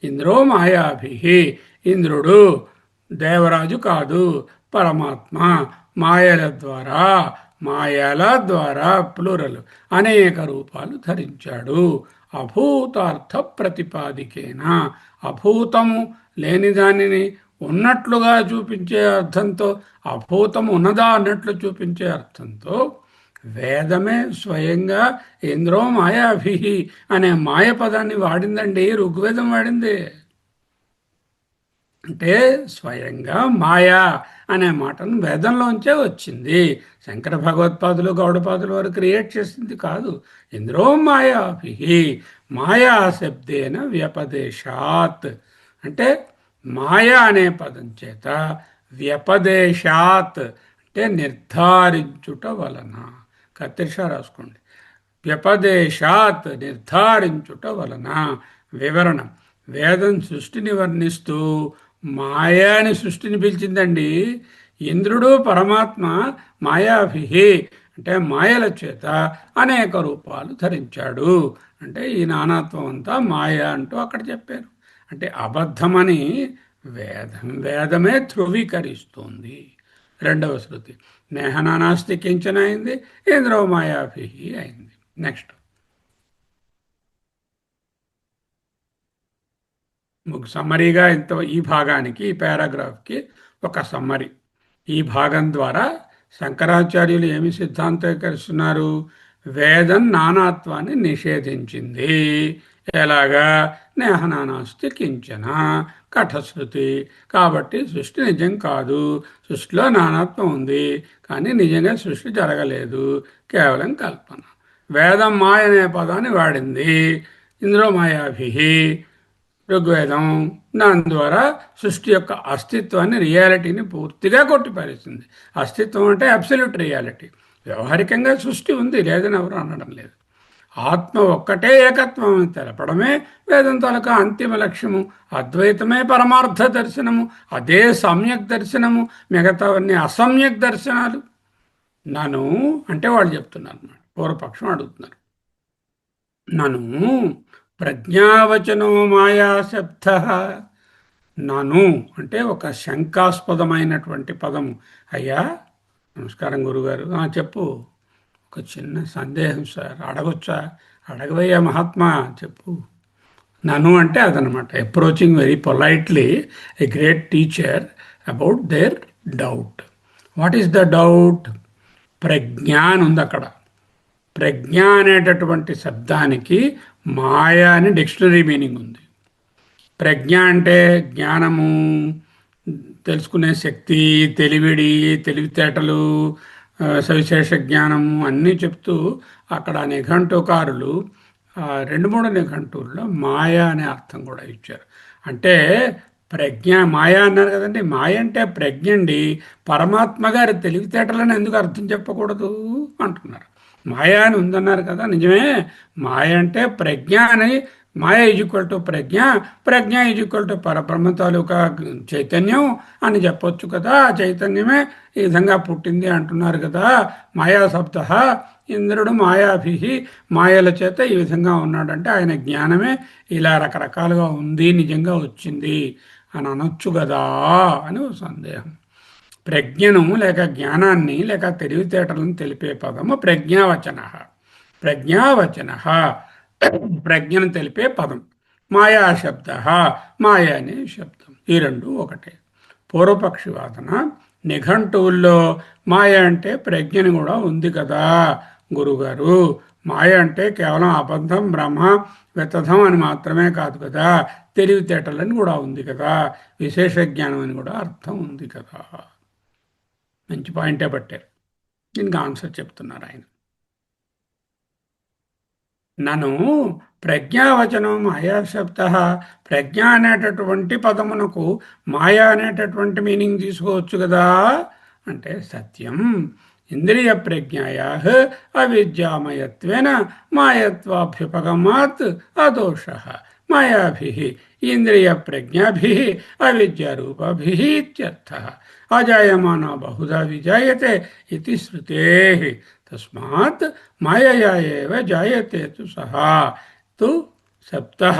ఇంద్రో మాయాభి, ఇంద్రుడు దేవరాజు కాదు, పరమాత్మ మాయల ద్వారా ప్లూరల్ అనేక రూపాలు ధరించాడు. అభూతార్థ ప్రతిపాదికేనా, అభూతము లేని దానిని ఉన్నట్లుగా చూపించే అర్థంతో, అభూతము ఉన్నదా అన్నట్లు చూపించే అర్థంతో వేదమే స్వయంగా ఇంద్రో మాయాభి అనే మాయ పదాన్ని వాడిందండి. ఋగ్వేదం వాడింది. అంటే స్వయంగా మాయా అనే మాటను వేదంలోంచే వచ్చింది. శంకర భగవత్పాదులు, గౌడపాదులు వారు క్రియేట్ చేసింది కాదు. ఇంద్రో మాయాభి, మాయా శబ్దేన వ్యపదేశాత్, అంటే మాయా అనే పదం చేత వ్యపదేశాత్ అంటే నిర్ధారించుట వలన. కత్తిరిషా రాసుకోండి. వ్యపదేశాత్ నిర్ధారించుట వలన. వివరణం: వేదం సృష్టిని వర్ణిస్తూ మాయాని సృష్టిని పిలిచిందండి. ఇంద్రుడు పరమాత్మ మాయాభి అంటే మాయల చేత అనేక రూపాలు ధరించాడు. అంటే ఈ నానాత్వం అంతా మాయ అంటూ అక్కడ చెప్పారు. అంటే అబద్ధమని వేదమే ధృవీకరిస్తుంది. రెండవ శృతి నేహనానాస్తి కించన అయింది, ఇంద్రో మాయాభి అయింది. నెక్స్ట్ సమ్మరీగా ఈ భాగానికి, ఈ పారాగ్రాఫ్కి ఒక సమ్మరీ. ఈ భాగం ద్వారా శంకరాచార్యులు ఏమి సిద్ధాంతీకరిస్తున్నారు? వేదం నానాత్వాన్ని నిషేధించింది. ఎలాగా? నేహనానాస్తి కించన కఠశ్రుతి. కాబట్టి సృష్టి నిజం కాదు, సృష్టిలో నానాత్వం ఉంది, కానీ నిజంగా సృష్టి జరగలేదు, కేవలం కల్పన. వేదం మాయ అనే పదాన్ని వాడింది, ఇందులో మాయాభి ఋగ్వేదం. దాని ద్వారా సృష్టి యొక్క అస్తిత్వాన్ని, రియాలిటీని పూర్తిగా కొట్టిపారేసింది. అస్తిత్వం అంటే అబ్సల్యూట్ రియాలిటీ. వ్యవహారికంగా సృష్టి ఉంది, లేదని ఎవరు అనడం లేదు. ఆత్మ ఒక్కటే ఏకత్వం అని తెలపడమే వేదం తాలూకా అంతిమ లక్ష్యము. అద్వైతమే పరమార్థ దర్శనము, అదే సమ్యక్ దర్శనము, మిగతావన్నీ అసమ్యక్ దర్శనాలు. నను అంటే వాళ్ళు చెప్తున్నారు అన్నమాట, పూర్వపక్షం అడుగుతున్నారు. నను ప్రజ్ఞావచనో మాయాశబ్ద. నను అంటే ఒక శంకాస్పదమైనటువంటి పదము. అయ్యా నమస్కారం గురుగారు. చెప్పు. ఒక చిన్న సందేహం సార్, అడగొచ్చా? అడగవయ్యా మహాత్మా, చెప్పు. నను అంటే అదనమాట, approaching very politely a great teacher about their doubt. What is the doubt? ప్రజ్ఞ అని ఉంది అక్కడ. ప్రజ్ఞ అనేటటువంటి శబ్దానికి మాయా అని డిక్షనరీ మీనింగ్ ఉంది. ప్రజ్ఞ అంటే జ్ఞానము, తెలుసుకునే శక్తి, తెలివిడి, తెలివితేటలు, సవిశేష జ్ఞానము అన్నీ చెప్తూ అక్కడ నిఘంటుకారులు 2-3 నిఘంటువుల్లో మాయా అనే అర్థం కూడా ఇచ్చారు. అంటే ప్రజ్ఞ మాయా అన్నారు కదండి, మాయ అంటే ప్రజ్ఞ అండి. పరమాత్మ గారి తెలివితేటలను ఎందుకు అర్థం చెప్పకూడదు అంటున్నారు. మాయా అని ఉందన్నారు కదా, నిజమే. మాయ అంటే ప్రజ్ఞ అని. Maya is equal to prajna, prajna is equal to Parabrahma తాలూకా చైతన్యం అని చెప్పొచ్చు కదా. చైతన్యమే ఈ విధంగా పుట్టింది అంటున్నారు కదా. మాయా శబ్ద ఇంద్రుడు మాయాభి, మాయల చేత ఈ విధంగా ఉన్నాడంటే ఆయన జ్ఞానమే ఇలా రకరకాలుగా ఉంది, నిజంగా వచ్చింది అని అనొచ్చు కదా అని సందేహం. ప్రజ్ఞను లేక జ్ఞానాన్ని లేక తెలివితేటలను తెలిపే పదము ప్రజ్ఞావచన. ప్రజ్ఞావచన ప్రజ్ఞను తెలిపే పదం. మాయా శబ్ద, మాయా అనే శబ్దం, ఈ రెండు ఒకటే. పూర్వపక్షి వాదన, నిఘంటువుల్లో మాయ అంటే ప్రజ్ఞని కూడా ఉంది కదా గురుగారు. మాయ అంటే కేవలం అబద్ధం, బ్రహ్మ, వితథం అని మాత్రమే కాదు కదా, తెలివితేటలని కూడా ఉంది కదా, విశేష జ్ఞానం అని కూడా అర్థం ఉంది కదా. మంచి పాయింటే పట్టారు. దీనికి ఆన్సర్ చెప్తున్నారు ఆయన. నను ప్రజ్ఞావచనం మాయా శబ్ద. ప్రజ్ఞ అనేటటువంటి పదమునకు మాయా అనేటటువంటి మీనింగ్ తీసుకోవచ్చు కదా అంటే సత్యం. ఇంద్రియ ప్రజ్ఞాయా అవిద్యామయత్వేన మాయత్వాభ్యుపగమాత్ అదోష. మాయాభి ఇంద్రియ ప్రజ్ఞాభి అవిద్యారూపాభి ఇత్యర్థః. అజాయమానో బహుధా విజాయతే ఇది శ్రుతేః. తస్మాత్ మాయయా ఏవ జాయతే తు సహా. తు సప్తః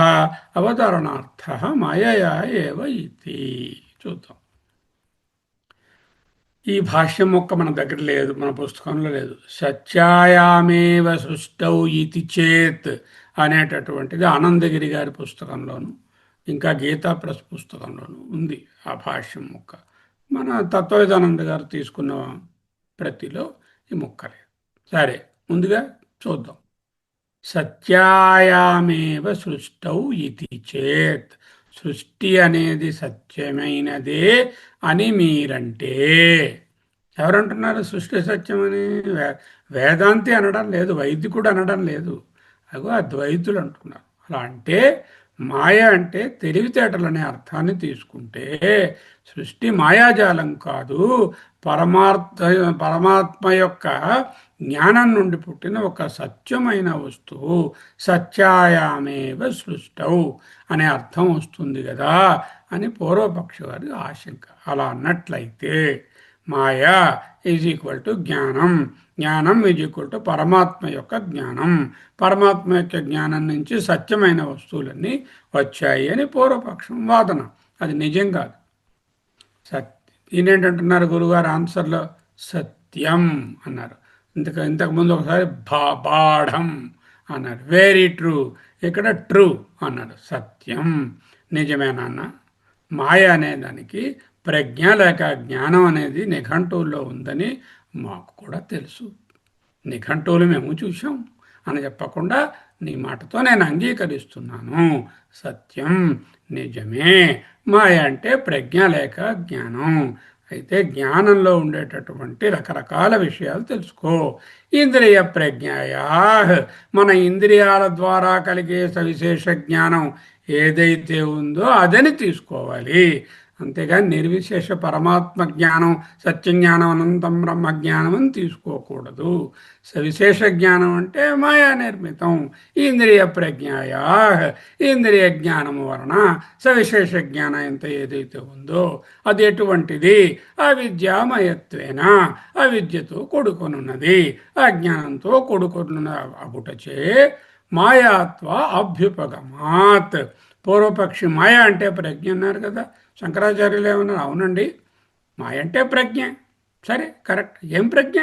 అవతరణార్థః మాయయా ఏవ ఇతి. చూద్దాం. ఈ భాష్యం మొక్క మన దగ్గర లేదు, మన పుస్తకంలో లేదు. సత్యాయామేవ సృష్టౌ ఇతి చేత్ అనేటటువంటిది ఆనందగిరి గారి పుస్తకంలోను, ఇంకా గీతా ప్రెస్ పుస్తకంలోను ఉంది ఆ భాష్యం మొక్క. మన తత్వవేదానంద గారు తీసుకున్న ప్రతిలో ఈ మొక్క లేదు. సరే, ముందుగా చూద్దాం. సత్యాయామేవ సృష్టౌ ఇతి చేత్. సృష్టి అనేది సత్యమైనదే అని మీరంటే, ఎవరంటున్నారు సృష్టి సత్యమని? వేదాంతి అనడం లేదు, వైదికుడు అనడం లేదు, అగో అద్వైతులు అంటున్నారు. అలా అంటే మాయ అంటే తెలివితేటలనే అర్థాన్ని తీసుకుంటే సృష్టి మాయాజాలం కాదు, పరమాత్మ యొక్క జ్ఞానం నుండి పుట్టిన ఒక సత్యమైన వస్తువు. సత్యాయామేవ సృష్టౌ అనే అర్థం వస్తుంది కదా అని పూర్వపక్ష వారి ఆశంక. అలా అన్నట్లయితే మాయా ఈజ్ ఈక్వల్ టు జ్ఞానం, జ్ఞానం ఈజ్ ఈక్వల్ టు పరమాత్మ యొక్క జ్ఞానం, పరమాత్మ యొక్క జ్ఞానం నుంచి సత్యమైన వస్తువులన్నీ వచ్చాయి అని పూర్వపక్షం వాదన. అది నిజం కాదు. ఈయనేంటంటున్నారు గురుగారు ఆన్సర్లో? సత్యం అన్నారు. ఇంతకుముందు ఒకసారి బాఢం అన్నారు, వెరీ ట్రూ. ఇక్కడ ట్రూ అన్నారు, సత్యం, నిజమేనాన్న. మాయ అనే దానికి ప్రజ్ఞ లేక జ్ఞానం అనేది నిఘంటువుల్లో ఉందని మాకు కూడా తెలుసు, నిఘంటువులు మేము చూసాం అని చెప్పకుండా నీ మాటతో నేను అంగీకరిస్తున్నాను. సత్యం, నిజమే. మాయ అంటే ప్రజ్ఞ లేక జ్ఞానం. అయితే జ్ఞానంలో ఉండేటటువంటి రకరకాల విషయాలు తెలుసుకో. ఇంద్రియ ప్రజ్ఞాయా, మన ఇంద్రియాల ద్వారా కలిగే సవిశేష జ్ఞానం ఏదైతే ఉందో అదని తీసుకోవాలి. అంతేగాని నిర్విశేష పరమాత్మ జ్ఞానం, సత్యజ్ఞానం, అనంతం బ్రహ్మ జ్ఞానం అని తీసుకోకూడదు. సవిశేష జ్ఞానం అంటే మాయా నిర్మితం. ఇంద్రియ ప్రజ్ఞాయా, ఇంద్రియ జ్ఞానము వలన సవిశేష జ్ఞానం ఎంత ఏదైతే ఉందో అది ఎటువంటిది? అవిద్యామయత్వేన, అవిద్యతో కొడుకొనున్నది, అజ్ఞానంతో కొడుకొనున్న అగుటచే మాయాత్వ అభ్యుపగమాత్. పూర్వపక్షి మాయ అంటే ప్రజ్ఞ అన్నారు కదా, శంకరాచార్యులు ఏమన్నారు? అవునండి, మాయ అంటే ప్రజ్ఞ. సరే, కరెక్ట్. ఏం ప్రజ్ఞ?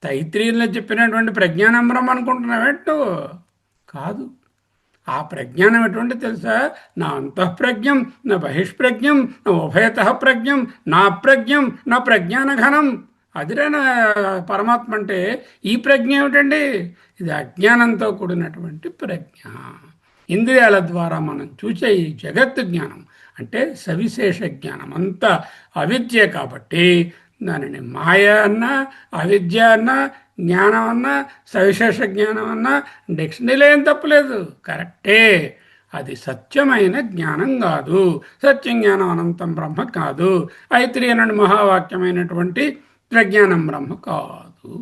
తైత్రీయుల్లో చెప్పినటువంటి ప్రజ్ఞానంబరం అనుకుంటున్నావేంటో? కాదు. ఆ ప్రజ్ఞానం ఎటువంటి తెలుసా? నా అంతఃప్రజ్ఞం, నా బహిష్ప్రజ్ఞం, నా ఉభయత ప్రజ్ఞం, నా ప్రజ్ఞం, నా ప్రజ్ఞానఘనం. అదిరే నా పరమాత్మ అంటే. ఈ ప్రజ్ఞ ఏమిటండి? ఇది అజ్ఞానంతో కూడినటువంటి ప్రజ్ఞ. ఇంద్రియాల ద్వారా మనం చూసే ఈ జగత్తు జ్ఞానం అంటే సవిశేష జ్ఞానం, అంతా అవిద్య. కాబట్టి దానిని మాయ అన్నా, అవిద్య అన్నా, జ్ఞానం అన్నా, సవిశేష జ్ఞానం అన్నా డిక్షనరీలో ఏం తప్పులేదు, కరెక్టే. అది సత్యమైన జ్ఞానం కాదు. సత్యం జ్ఞానం అనంతం బ్రహ్మ కాదు. ఐత్రేయనుడి మహావాక్యమైనటువంటి ప్రజ్ఞానం బ్రహ్మ కాదు.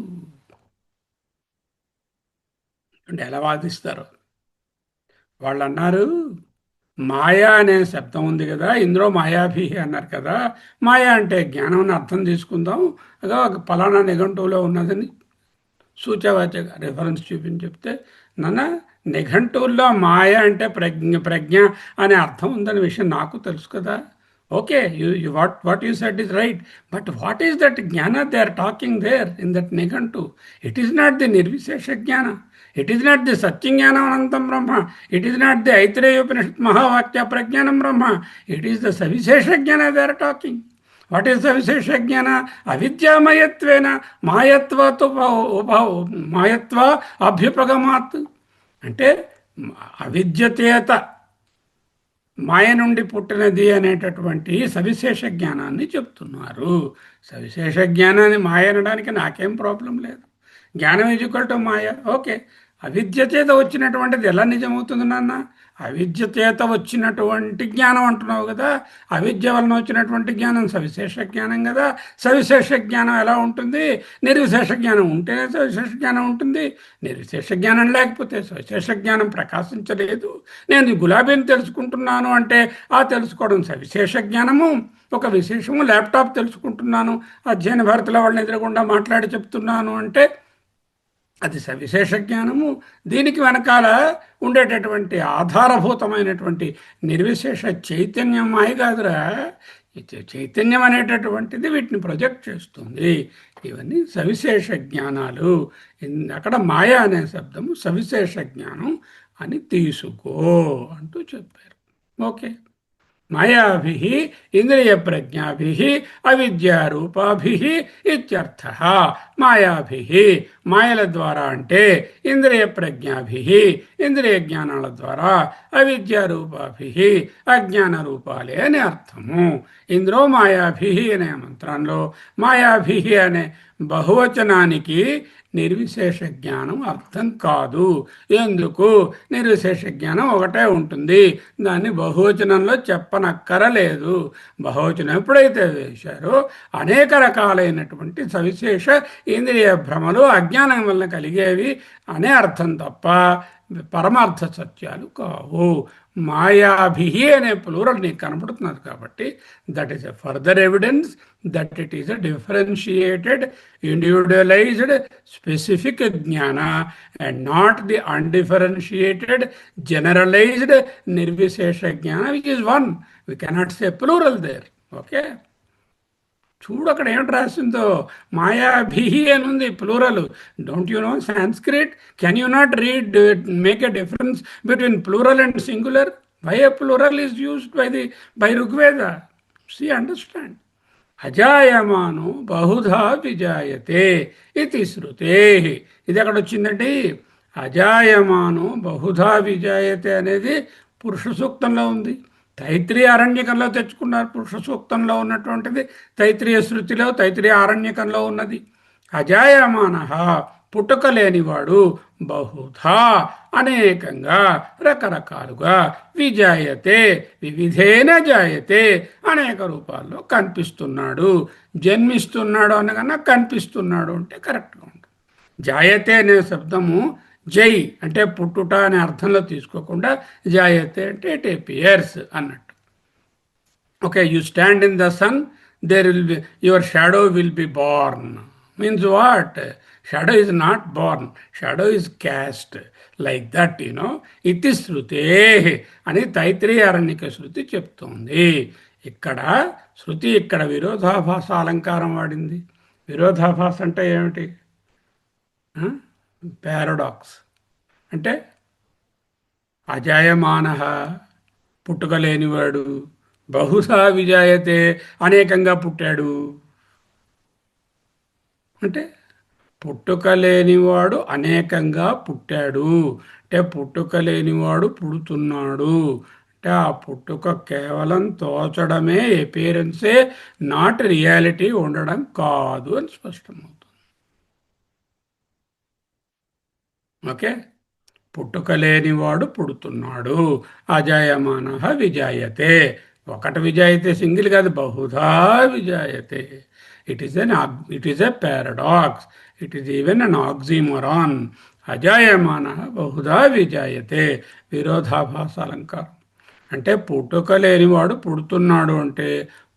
అంటే ఎలా వాదిస్తారు వాళ్ళు? అన్నారు, మాయా అనే శబ్దం ఉంది కదా, ఇందులో మాయాభి అన్నారు కదా, మాయా అంటే జ్ఞానం అని అర్థం తీసుకుందాం, అదో ఒక ఫలానా నిఘంటువులో ఉన్నదని సూచవాచ రిఫరెన్స్ చూపించి చెప్తే, నాన్న నిఘంటువుల్లో మాయ అంటే ప్రజ్ఞ అనే అర్థం ఉందనే విషయం నాకు తెలుసు కదా. Okay, what you said is right, but what is that jnana they are talking there in that nighantu? It is not the nirvishesha jnana, it is not the satyajnanam anantam Brahma, it is not the Aitareyopanishad mahavakya prajnanam Brahma, it is the savishesha jnana they are talking. What is the vishesha jnana? అవిద్యామయత్వేన మాయత్వతో మాయత్వ అభ్యుపగమాత్. అంటే అవిద్యచేత మాయ నుండి పుట్టినది అనేటటువంటి సవిశేష జ్ఞానాన్ని చెప్తున్నారు. సవిశేష జ్ఞానాన్ని మాయ అనడానికి నాకేం problem లేదు. జ్ఞానం ఈజ్వల్ టు మాయ. ఓకే, అవిద్య చేత వచ్చినటువంటిది ఎలా నిజమవుతుంది నాన్న? అవిద్య చేత వచ్చినటువంటి జ్ఞానం అంటున్నావు కదా, అవిద్య వలన వచ్చినటువంటి జ్ఞానం సవిశేష జ్ఞానం కదా. సవిశేష జ్ఞానం ఎలా ఉంటుంది? నిర్విశేష జ్ఞానం ఉంటేనే సవిశేష జ్ఞానం ఉంటుంది. నిర్విశేష జ్ఞానం లేకపోతే సవిశేష జ్ఞానం ప్రకాశించలేదు. నేను గులాబీని తెలుసుకుంటున్నాను అంటే ఆ తెలుసుకోవడం సవిశేష జ్ఞానము. ఒక విశేషము ల్యాప్టాప్ తెలుసుకుంటున్నాను, అధ్యయన భారతిలో వాళ్ళని ఎదురకుండా మాట్లాడి చెప్తున్నాను అంటే అది సవిశేష జ్ఞానము. దీనికి వెనకాల ఉండేటటువంటి ఆధారభూతమైనటువంటి నిర్విశేష చైతన్యం మాయ కాదురా. చైతన్యం అనేటటువంటిది వీటిని ప్రొజెక్ట్ చేస్తుంది. ఇవన్నీ సవిశేష జ్ఞానాలు. అక్కడ మాయ అనే శబ్దము సవిశేష జ్ఞానం అని తీసుకో అంటూ చెప్పారు. ఓకే, మాయాభి ఇంద్రియ ప్రజ్ఞాభి అవిద్యారూపాభి ఇత్యర్థ. మాయాభి మాయల ద్వారా అంటే ఇంద్రియ ప్రజ్ఞాభి ఇంద్రియ జ్ఞానాల ద్వారా, అవిద్యారూపాభి అజ్ఞాన రూపాలే అని అర్థము. ఇందులో మాయాభి అనే మంత్రంలో మాయాభి అనే బహువచనానికి నిర్విశేష జ్ఞానం అర్థం కాదు. ఎందుకు? నిర్విశేష జ్ఞానం ఒకటే ఉంటుంది, దాన్ని బహువచనంలో చెప్పనక్కరలేదు. బహువచనం ఎప్పుడైతే వేశారో అనేక రకాలైనటువంటి సవిశేష ఇంద్రియ భ్రమలు అజ్ఞానం వల్ల కలిగేవి అనే అర్థం తప్ప పరమార్థ సత్యాలు కావు. మాయాభి అనే ప్లూరల్ నీకు కనపడుతున్నది కాబట్టి that is a further evidence that it is a differentiated individualized specific jnana and not the undifferentiated generalized nirvishesha jnana which is one. We cannot say plural there. Okay, చూడు అక్కడ ఏమిటి రాసిందో, మాయాభి అని ఉంది plural. Don't you know Sanskrit? Can you not read, make a difference between plural and singular? Why a plural is used by Rigveda? See, understand. అజాయమాను బహుధా విజాయతే ఇది శృతే. ఇది ఎక్కడ వచ్చిందండి? అజాయమాను బహుధా విజాయతే అనేది పురుష సూక్తంలో ఉంది. తైత్రీయ ఆరణ్యకంలో తెచ్చుకున్నారు. పురుష సూక్తంలో ఉన్నటువంటిది తైత్రీయ శృతిలో, తైత్రీయ ఆరణ్యకంలో ఉన్నది. అజాయమాన పుట్టుక లేనివాడు బహుధా అనేకంగా, రకరకాలుగా, విజాయతే వివిధేన జాయతే అనేక రూపాల్లో కనిపిస్తున్నాడు. జన్మిస్తున్నాడు అనకన్నా కనిపిస్తున్నాడు అంటే కరెక్ట్గా ఉంటుంది. జాయతే అనే శబ్దము జై అంటే పుట్టుట అనే అర్థంలో తీసుకోకుండా జాయతే అంటే ఇట్ అపియర్స్ అన్నట్టు. Okay, you stand in the sun, there will be your shadow will be born. Means what? Shadow is not born, shadow is cast like that, ఇతి శృతే అని తైత్రీయ అరణ్యక శృతి చెప్తోంది. ఇక్కడ శృతి ఇక్కడ విరోధాభాస అలంకారం వాడింది. విరోధాభాస అంటే ఏమిటి? పారాడాక్స్ అంటే అజాయమాన పుట్టుక లేనివాడు, బహుశా విజాయతే అనేకంగా పుట్టాడు. అంటే పుట్టుక లేనివాడు అనేకంగా పుట్టాడు అంటే పుట్టుక లేనివాడు పుడుతున్నాడు అంటే ఆ పుట్టుక కేవలం తోచడమే, అపియరెన్సే, నాట్ రియాలిటీ ఉండడం కాదు అని స్పష్టమవుతుంది. ఓకే, పుట్టుక లేనివాడు పుడుతున్నాడు. అజాయమాన విజాయతే. ఒకటి విజాయతే సింగిల్ కాదు, బహుధా విజాయతే. It is a paradox, it is even an oxymoron. అజాయమాన బహుధా విజాయతే విరోధాభాస అలంకారం. అంటే పుట్టుక లేనివాడు పుడుతున్నాడు అంటే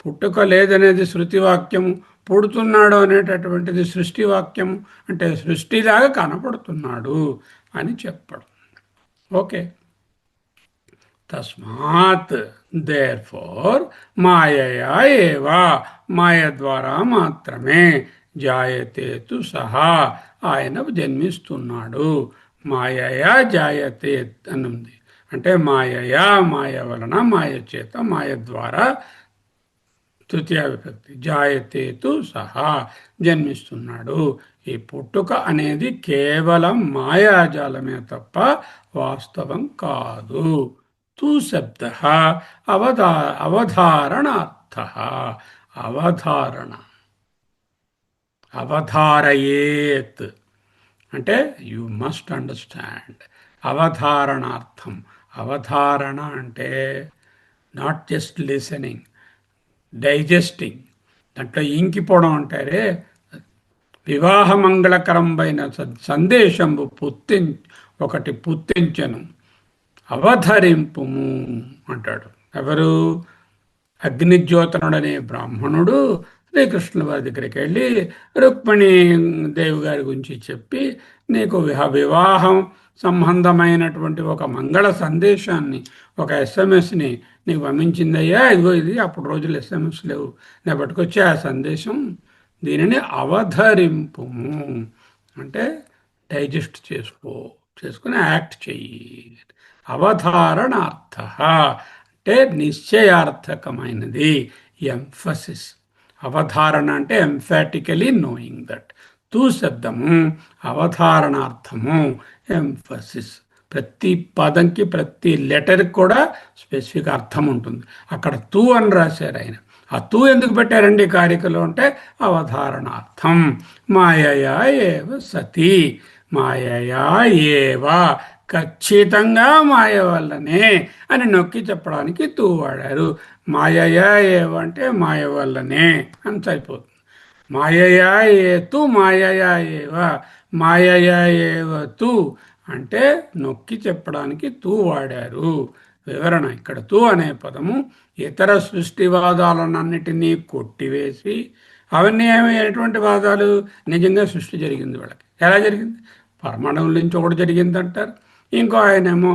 పుట్టుక లేదనేది శృతివాక్యము, పుడుతున్నాడు అనేటటువంటిది సృష్టివాక్యము. అంటే సృష్టిలాగా కనపడుతున్నాడు అని చెప్పడం. ఓకే, తస్మాత్ దేర్ ఫోర్ మాయయా ఏవా, మాయ ద్వారా మాత్రమే, జాయతే తు సహా ఆయన జన్మిస్తున్నాడు. మాయయా జాయతే అనుంది అంటే మాయయా, మాయ వలన, మాయ చేత, మాయ ద్వారా, తృతీయ విభక్తి, జాయతే తు సహా జన్మిస్తున్నాడు. ఈ పుట్టుక అనేది కేవలం మాయాజాలమే తప్ప వాస్తవం కాదు. తు శబ్ద అవధారణార్థ, అవధారణ, అవధారయేత్ అంటే యు మస్ట్ అండర్స్టాండ్. అవధారణార్థం, అవధారణ అంటే నాట్ జస్ట్ లిసనింగ్, డైజెస్టింగ్, దాంట్లో ఇంకిపోవడం అంటారే. వివాహ మంగళకరంపైన సందేశము ఒకటి పుత్తించను, అవధరింపుము అంటాడు. ఎవరు? అగ్నిజ్యోతనుడనే బ్రాహ్మణుడు శ్రీకృష్ణుల వారి దగ్గరికి వెళ్ళి రుక్మిణీ దేవి గారి గురించి చెప్పి, నీకు వివాహం సంబంధమైనటువంటి ఒక మంగళ సందేశాన్ని, ఒక ఎస్ఎంఎస్ని నీకు పంపించిందయ్యా, ఇదిగో ఇది. అప్పుడు రోజులు ఎస్ఎంఎస్ లేవు, నేను పట్టుకొచ్చే ఆ సందేశం, దీనిని అవధరింపుము అంటే డైజెస్ట్ చేసుకుని యాక్ట్ చెయ్యి. అవధారణార్థ అంటే నిశ్చయార్థకమైనది, ఎంఫసిస్. అవధారణ అంటే ఎంఫాటికలీ నోయింగ్ దట్. తూ శబ్దము అవధారణార్థము, ఎంఫసిస్. ప్రతి పదంకి, ప్రతి లెటర్కి కూడా స్పెసిఫిక్ అర్థం ఉంటుంది. అక్కడ తూ అని రాశారు ఆయన. ఆ తూ ఎందుకు పెట్టారండి కారికలో అంటే అవధారణార్థం. మాయయా ఏవ సతి, మాయయా ఏవ ఖచ్చితంగా మాయ వల్లనే అని నొక్కి చెప్పడానికి తూ వాడారు. మాయయా ఏవ అంటే మాయ వల్లనే అని సరిపోతుంది. మాయయా ఏతు మాయయా ఏవ, మాయయా ఏవ తు అంటే నొక్కి చెప్పడానికి తూ వాడారు. వివరణ, ఇక్కడ తూ అనే పదము ఇతర సృష్టివాదాలన్నిటినీ కొట్టివేసి, అవన్నీ ఎటువంటి వాదాలు? నిజంగా సృష్టి జరిగింది వాళ్ళకి. ఎలా జరిగింది? పరమాణువుల నుంచి ఒకటి జరిగింది అంటారు. ఇంకో ఆయనేమో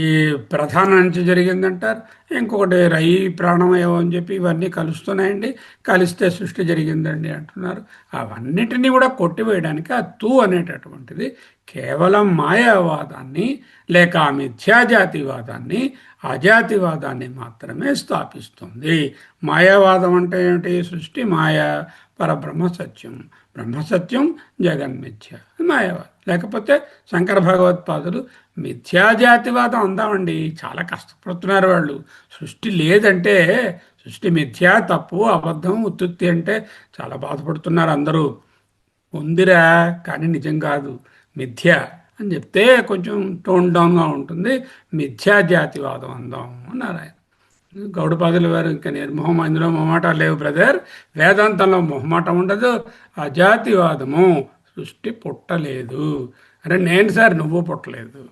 ఈ ప్రధాన నుంచి జరిగిందంటారు, ఇంకొకటి రై ప్రాణమయం అని చెప్పి ఇవన్నీ కలుస్తున్నాయండి, కలిస్తే సృష్టి జరిగిందండి అంటున్నారు. అవన్నిటినీ కూడా కొట్టివేయడానికి ఆ తూ అనేటటువంటిది కేవలం మాయావాదాన్ని లేక మిథ్యాజాతివాదాన్ని అజాతివాదాన్ని మాత్రమే స్థాపిస్తుంది. మాయావాదం అంటే ఏమిటి? సృష్టి మాయా, పరబ్రహ్మ సత్యం, బ్రహ్మసత్యం జగన్మిథ్య, మాయావాదం. లేకపోతే శంకర భగవత్పాదులు మిథ్యాజాతివాదం అందామండి, చాలా కష్టపడుతున్నారు వాళ్ళు. సృష్టి లేదంటే సృష్టి మిథ్యా, తప్పు, అబద్ధం, ఉత్తుత్తి అంటే చాలా బాధపడుతున్నారు అందరూ. ఉందిరా కానీ నిజం కాదు, మిథ్య అని చెప్తే కొంచెం టోన్ డౌన్గా ఉంటుంది. మిథ్యాజాతివాదం అందాం అన్నారు ఆయన. గౌడపాదుల వారు ఇంకా నిర్మోహం, ఇందులో మొహమాటాలు లేవు బ్రదర్, వేదాంతంలో మొహమాటం ఉండదు. అజాతివాదము, సృష్టి పుట్టలేదు. అరే నేను సార్, నువ్వు పుట్టలేదు.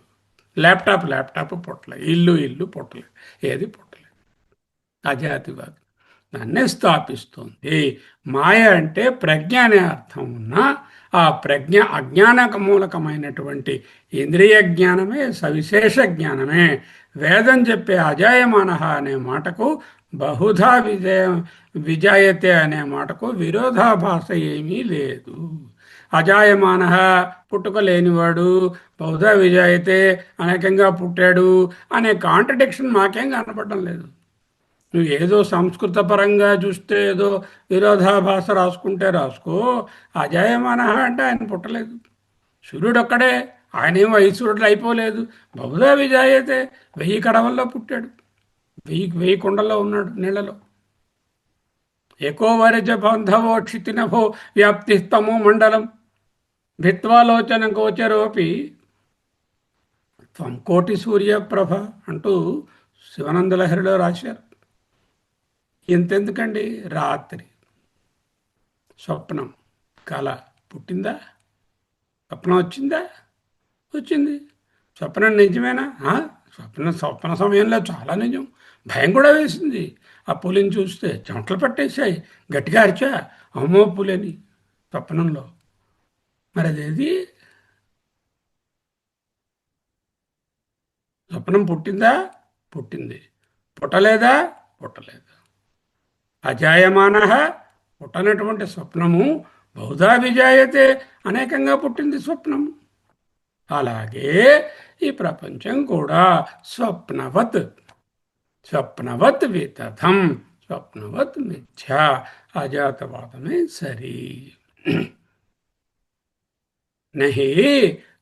ల్యాప్టాప్ పుట్టలేదు, ఇల్లు పుట్టలేదు, ఏది పుట్టలేదు. అజాతివాదం దాన్నే స్థాపిస్తుంది. మాయ అంటే ప్రజ్ఞ అనే అర్థం ఉన్న ఆ ప్రజ్ఞ అజ్ఞానక మూలకమైనటువంటి ఇంద్రియ జ్ఞానమే, సవిశేష జ్ఞానమే. వేదం చెప్పే అజాయమాన అనే మాటకు, బహుధా విజాయతే అనే మాటకు విరోధాభాస ఏమీ లేదు. అజాయమాన పుట్టుక లేనివాడు, బహుధా విజాయతే అనేకంగా పుట్టాడు అనే కాంట్రడిక్షన్ మాకేం కనపడడం లేదు. నువ్వు ఏదో సంస్కృత పరంగా చూస్తే ఏదో విరోధాభాస రాసుకుంటే రాసుకో. అజాయమాన అంటే ఆయన పుట్టలేదు, సూర్యుడు ఒక్కడే, ఆయన ఏమో 5 సూర్యుడు అయిపోలేదు. బహుధా విజాయతే, 1000 కడవల్లో పుట్టాడు, 1000 కుండల్లో ఉన్నాడు నీళ్లలో. ఏకో వరజ బాంధవో క్షితినభో వ్యాప్తి తమో మండలం భిత్వాలోచన గోచరోపి త్వం కోటి సూర్యప్రభ అంటూ శివానందలహరిలో రాశారు. ఇంతెందుకండి, రాత్రి స్వప్నం, కళ పుట్టిందా? స్వప్నం వచ్చిందా? వచ్చింది. స్వప్నం నిజమేనా? స్వప్న సమయంలో చాలా నిజం. భయం కూడా వేసింది. ఆ పులిని చూస్తే చెమటలు పట్టేశాయి, గట్టిగా అరిచా, అమ్మో పులిని స్వప్నంలో. మరి అదేది స్వప్నం పుట్టిందా? పుట్టింది. పుట్టలేదా? పుట్టలేదు. అజాయమాన పుట్టనటువంటి స్వప్నము, బహుధా విజాయతే అనేకంగా పుట్టింది స్వప్నం. అలాగే ఈ ప్రపంచం కూడా స్వప్నవత్, స్వప్నవత్ వితథం, స్వప్నవత్ మిథ్యా, అజాతవాదమే సరి. నహి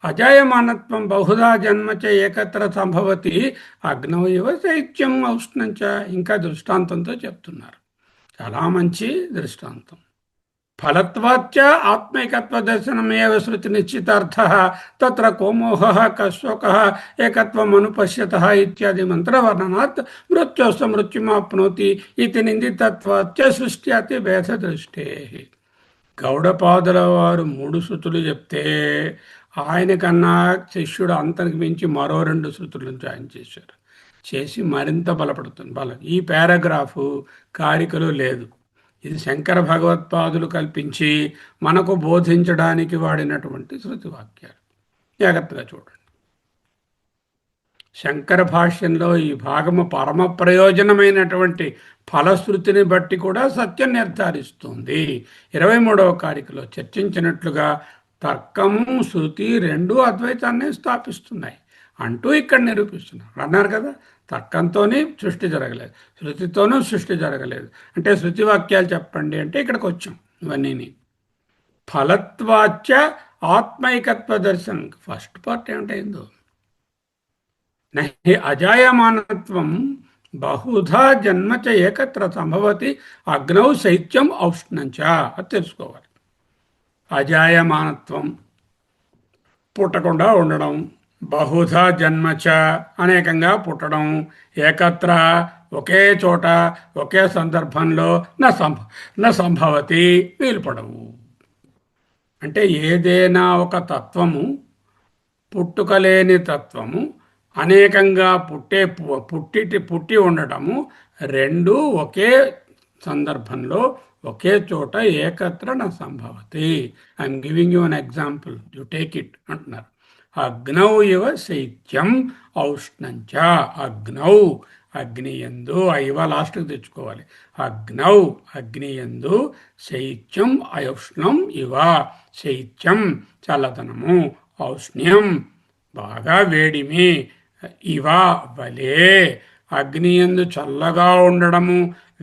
అజాయమానత్వం బహుధా జన్మచ ఏకత్ర సంభవతి అగ్నౌ ఇవ శైత్యం ఔష్ణంచ. ఇంకా దృష్టాంతంతో చెప్తున్నారు, చాలా మంచి దృష్టాంతం. ఫలత్వాచ్చ ఆత్మైకత్వ దర్శనమేవ శృతి నిశ్చితార్థ తత్ర కోమోహ కశోక ఏకత్వం అనుపశ్యత ఇత్యాది మంత్రవర్ణనాత్ మృత్యోస్త మృత్యుమాప్నోతి ఇది నిందితత్వాచ్చ సృష్ట్యాతి భేద దృష్టే. గౌడపాదుల వారు 3 శృతులు చెప్తే ఆయన కన్నా శిష్యుడు అంతనికి మించి మరో 2 శృతులను జాయిన్ చేశారు. చేసి మరింత బలపడుతుంది. ఈ పారాగ్రాఫు కారికలో లేదు. ఇది శంకర భగవత్పాదులు కల్పించి మనకు బోధించడానికి వాడినటువంటి శృతి వాక్యాలు. జాగ్రత్తగా చూడండి. శంకర భాష్యంలో ఈ భాగము పరమ ప్రయోజనమైనటువంటి ఫలశ్రుతిని బట్టి కూడా సత్యం నిర్ధారిస్తుంది. 23వ కారికలో చర్చించినట్లుగా తర్కము శృతి 2 అద్వైతాన్ని స్థాపిస్తున్నాయి అంటూ ఇక్కడ నిరూపిస్తున్నారు. అన్నారు కదా, తర్కంతోనే సృష్టి జరగలేదు, శృతితోనూ సృష్టి జరగలేదు. అంటే శృతి వాక్యాలు చెప్పండి అంటే ఇక్కడికి వచ్చాం. ఇవన్నీ ఫలత్వాచ్చ ఆత్మైకత్వ దర్శనం. ఫస్ట్ పార్ట్ ఏమిటైందో, నహి అజాయమానత్వం బహుధా జన్మచ ఏకత్ర సంభవతి అగ్నౌ శైత్యం ఔష్ణంచ. అది తెలుసుకోవాలి. అజాయమానత్వం పుట్టకుండా ఉండడం, బహుధా జన్మచ అనేకంగా పుట్టడం, ఏకత్ర ఒకే చోట ఒకే సందర్భంలో నా సంభవతి వీలుపడవు. అంటే ఏదైనా ఒక తత్వము, పుట్టుకలేని తత్వము, అనేకంగా పుట్టి ఉండటము, 2 ఒకే సందర్భంలో ఒకే చోట ఏకత్ర నా సంభవతి. I'm giving you an example, you take it అంటున్నారు. అగ్నౌ ఇవ శైత్యం ఔష్ణంచ. అగ్నౌ అగ్నియందు, ఇవ లాస్ట్కి తెచ్చుకోవాలి. అగ్నౌ అగ్నియందు, శైత్యం ఔష్ణం ఇవ శైత్యం చల్లదనము, ఔష్ణ్యం బాగా వేడిమి, ఇవ వలే. అగ్నియందు చల్లగా ఉండడము,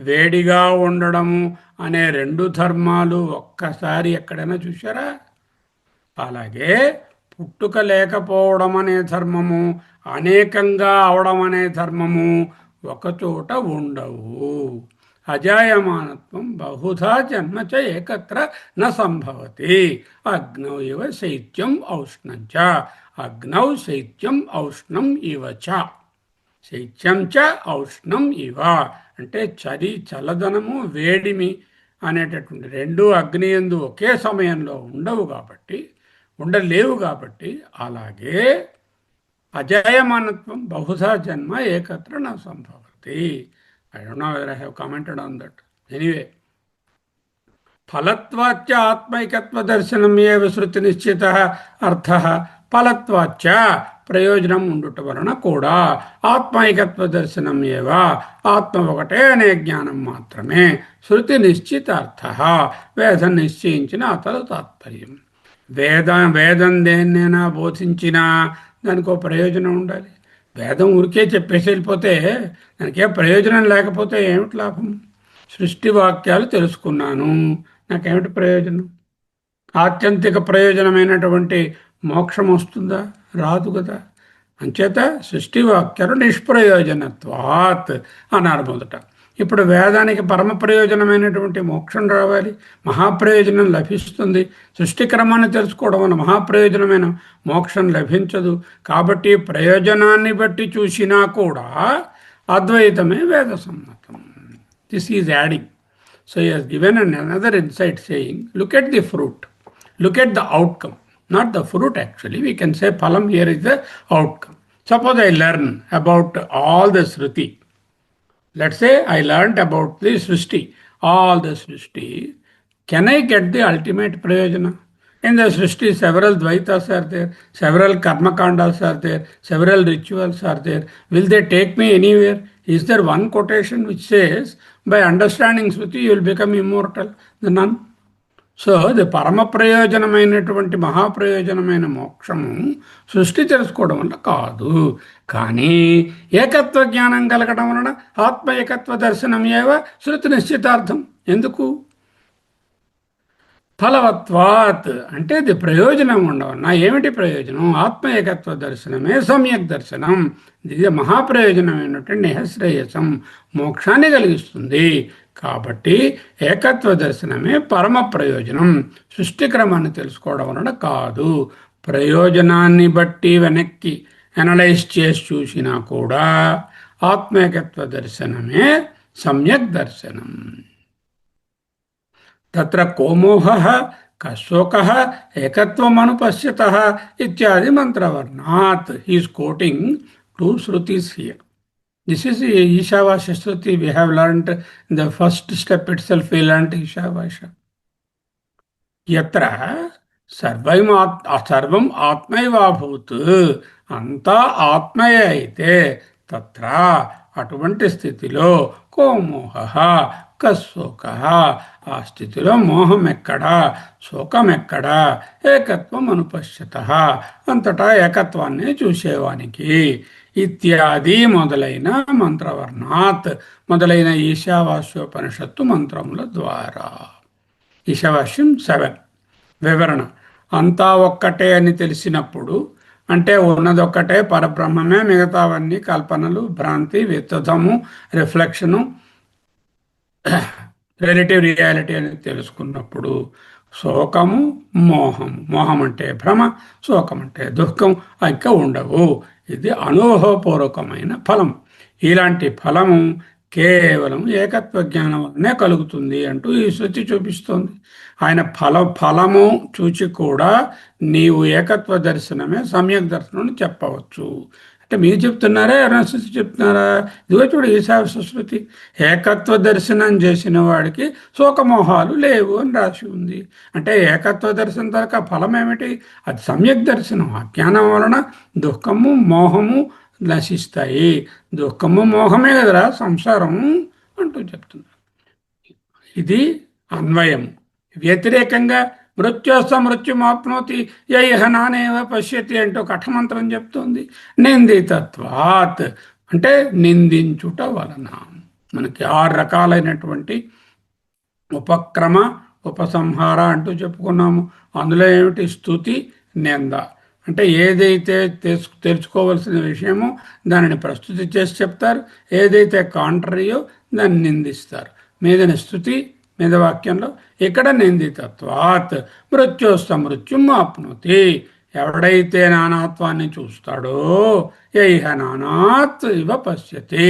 వేడిగా ఉండడము అనే రెండు ధర్మాలు ఒక్కసారి ఎక్కడైనా చూసారా? అలాగే పుట్టుక లేకపోవడం అనే ధర్మము, అనేకంగా అవడం అనే ధర్మము ఒకచోట ఉండవు. అజాయమానత్వం బహుధా జన్మచ ఏకత్ర న సంభవతి. అగ్నౌ ఇవ శైత్యం ఔష్ణంచ. అగ్నౌ శైత్యం ఔష్ణం ఇవ చ. శైత్యం చ ఔష్ణం ఇవ అంటే చల్లదనము, వేడిమి అనేటటువంటి రెండు అగ్నియందు ఒకే సమయంలో ఉండలేవు కాబట్టి అలాగే అజాయమానత్వం బహుధా జన్మ ఏకత్ర నా సంభవతి. I don't know whether I have commented on that. Anyway, ఫలత్వాచ్చ ఆత్మైకత్వ దర్శనం ఏవ శృతి నిశ్చిత అర్థ. ఫలత్వాచ్చ ప్రయోజనం ఉండుట వలన కూడా ఆత్మైకత్వ దర్శనం ఏవ ఆత్మ ఒకటే అనే జ్ఞానం మాత్రమే శృతి నిశ్చితార్థ వేదం నిశ్చయించిన అతడు తాత్పర్యం. వేదం దేన్నైనా బోధించినా దానికి ఒక ప్రయోజనం ఉండాలి. వేదం ఊరికే చెప్పేసి వెళ్ళిపోతే దానికే ప్రయోజనం లేకపోతే ఏమిటి లాభం? సృష్టి వాక్యాలు తెలుసుకున్నాను, నాకేమిటి ప్రయోజనం? ఆత్యంతిక ప్రయోజనమైనటువంటి మోక్షం వస్తుందా? రాదు కదా. అంచేత సృష్టి వాక్యాలు నిష్ప్రయోజనత్వాత్ అన్నారు మొదట. ఇప్పుడు వేదానికి పరమ ప్రయోజనమైనటువంటి మోక్షం రావాలి, మహాప్రయోజనం లభిస్తుంది. సృష్టి క్రమాన్ని తెలుసుకోవడం వల్ల మహాప్రయోజనమైన మోక్షం లభించదు. కాబట్టి ప్రయోజనాన్ని బట్టి చూసినా కూడా అద్వైతమే వేద సమ్మతం. This is adding. So he has given another insight saying, look at the fruit, look at the outcome, not the fruit actually. We can say phalam here is the outcome. Suppose I learn about all the Shruti. Let's say I learned about the Srishti, all the Srishti. Can I get the ultimate prayojana? In the Srishti, several Dvaitas are there, several Karmakandas are there, several rituals are there. Will they take me anywhere? Is there one quotation which says, by understanding Shruti, you will become immortal? None. So అది పరమ ప్రయోజనమైనటువంటి మహాప్రయోజనమైన మోక్షము సృష్టి తెలుసుకోవడం వల్ల కాదు. కానీ ఏకత్వ జ్ఞానం కలగడం వలన ఆత్మ ఏకత్వ దర్శనం ఏవ శృతి నిశ్చితార్థం. ఎందుకు? ఫలవత్వాత్ అంటే అది ప్రయోజనం ఉండవన్నా. ఏమిటి ప్రయోజనం? ఆత్మ ఏకత్వ దర్శనమే సమ్యక్ దర్శనం. ఇది మహాప్రయోజనమైనటువంటి నిహశ్రేయసం, మోక్షాన్ని కలిగిస్తుంది. కాబట్టి ఏకత్వ దర్శనమే పరమ ప్రయోజనం, సృష్టి క్రమాన్ని తెలుసుకోవడం వలన కాదు. ప్రయోజనాన్ని బట్టి వెనక్కి అనలైజ్ చేసి చూసినా కూడా ఆత్మైకత్వ దర్శనమే సమ్యక్ దర్శనం. తత్ర కోమోహః కశోకః ఏకత్వమనుపశ్యతః ఇత్యాది మంత్రవర్ణాత్. He is quoting two shrutis here. This is Ishavasya Shruti. We have learnt in the first step itself, we learnt Ishavasya. Yatra sarvam atmaivabhut. Anta atmaya aite tatra అటువంటి స్థితిలో కోమోహ కశోక, ఆ స్థితిలో మోహం ఎక్కడా, శోకం ఎక్కడా, ఏకత్వం అనుపశ్యత, అంతటా ఏకత్వాన్ని చూసేవానికి. ఇత్యాది మొదలైన మంత్రవర్ణాత్ మొదలైన ఈశావాస్యోపనిషత్తు మంత్రముల ద్వారా. ఈశావాస్యం 7 వివరణ. అంతా ఒక్కటే అని తెలిసినప్పుడు, అంటే ఉన్నదొక్కటే పరబ్రహ్మమే, మిగతావన్నీ కల్పనలు, భ్రాంతి, విత్తము, రిఫ్లెక్షను, రిలేటివ్ రియాలిటీ అని తెలుసుకున్నప్పుడు శోకము, మోహం అంటే భ్రమ, శోకం అంటే దుఃఖం ఇంకా ఉండవు. ఇది అనుభవపూర్వకమైన ఫలం. ఇలాంటి ఫలము కేవలం ఏకత్వ జ్ఞానం వల్లనే కలుగుతుంది అంటూ ఈ శృతి చూపిస్తోంది. ఆయన ఫలము చూచి కూడా నీవు ఏకత్వ దర్శనమే సమ్యక్ దర్శనం చెప్పవచ్చు. అంటే మీరు చెప్తున్నారా ఎవరైనా శృతి చెప్తున్నారా? ఇదిగో చూడు ఈశావ సుశ్రుతి, ఏకత్వ దర్శనం చేసిన వాడికి శోకమోహాలు లేవు అని రాసి ఉంది. అంటే ఏకత్వ దర్శనం తరక ఫలం ఏమిటి? అది సమ్యక్ దర్శనం. అజ్ఞానం వలన దుఃఖము మోహము నశిస్తాయి. దుఃఖము మోహమే కదరా సంసారం అంటూ చెప్తున్నారు. ఇది అన్వయం. వ్యతిరేకంగా మృత్యోస్త మృత్యుమాప్నోతి యైహ నానేవ పశ్యతి అంటూ కఠమంత్రం చెప్తోంది. నిందితత్వాత్ అంటే నిందించుట వలన. మనకి 6 రకాలైనటువంటి ఉపక్రమ ఉపసంహార అంటూ చెప్పుకున్నాము. అందులో ఏమిటి? స్తుతి, నింద. అంటే ఏదైతే తెలుసుకోవలసిన విషయమో దానిని ప్రస్తుతి చేసి చెప్తారు, ఏదైతే కాంట్రరీయో దాన్ని నిందిస్తారు. మీదని స్తుతి, మీద వాక్యంలో ఇక్కడ నిందితత్వాత్ మృత్యోస్త మృత్యుం ఆప్నోతి. ఎవడైతే నానాత్వాన్ని చూస్తాడో యైహ నానాత్ ఇవ పశ్యతి.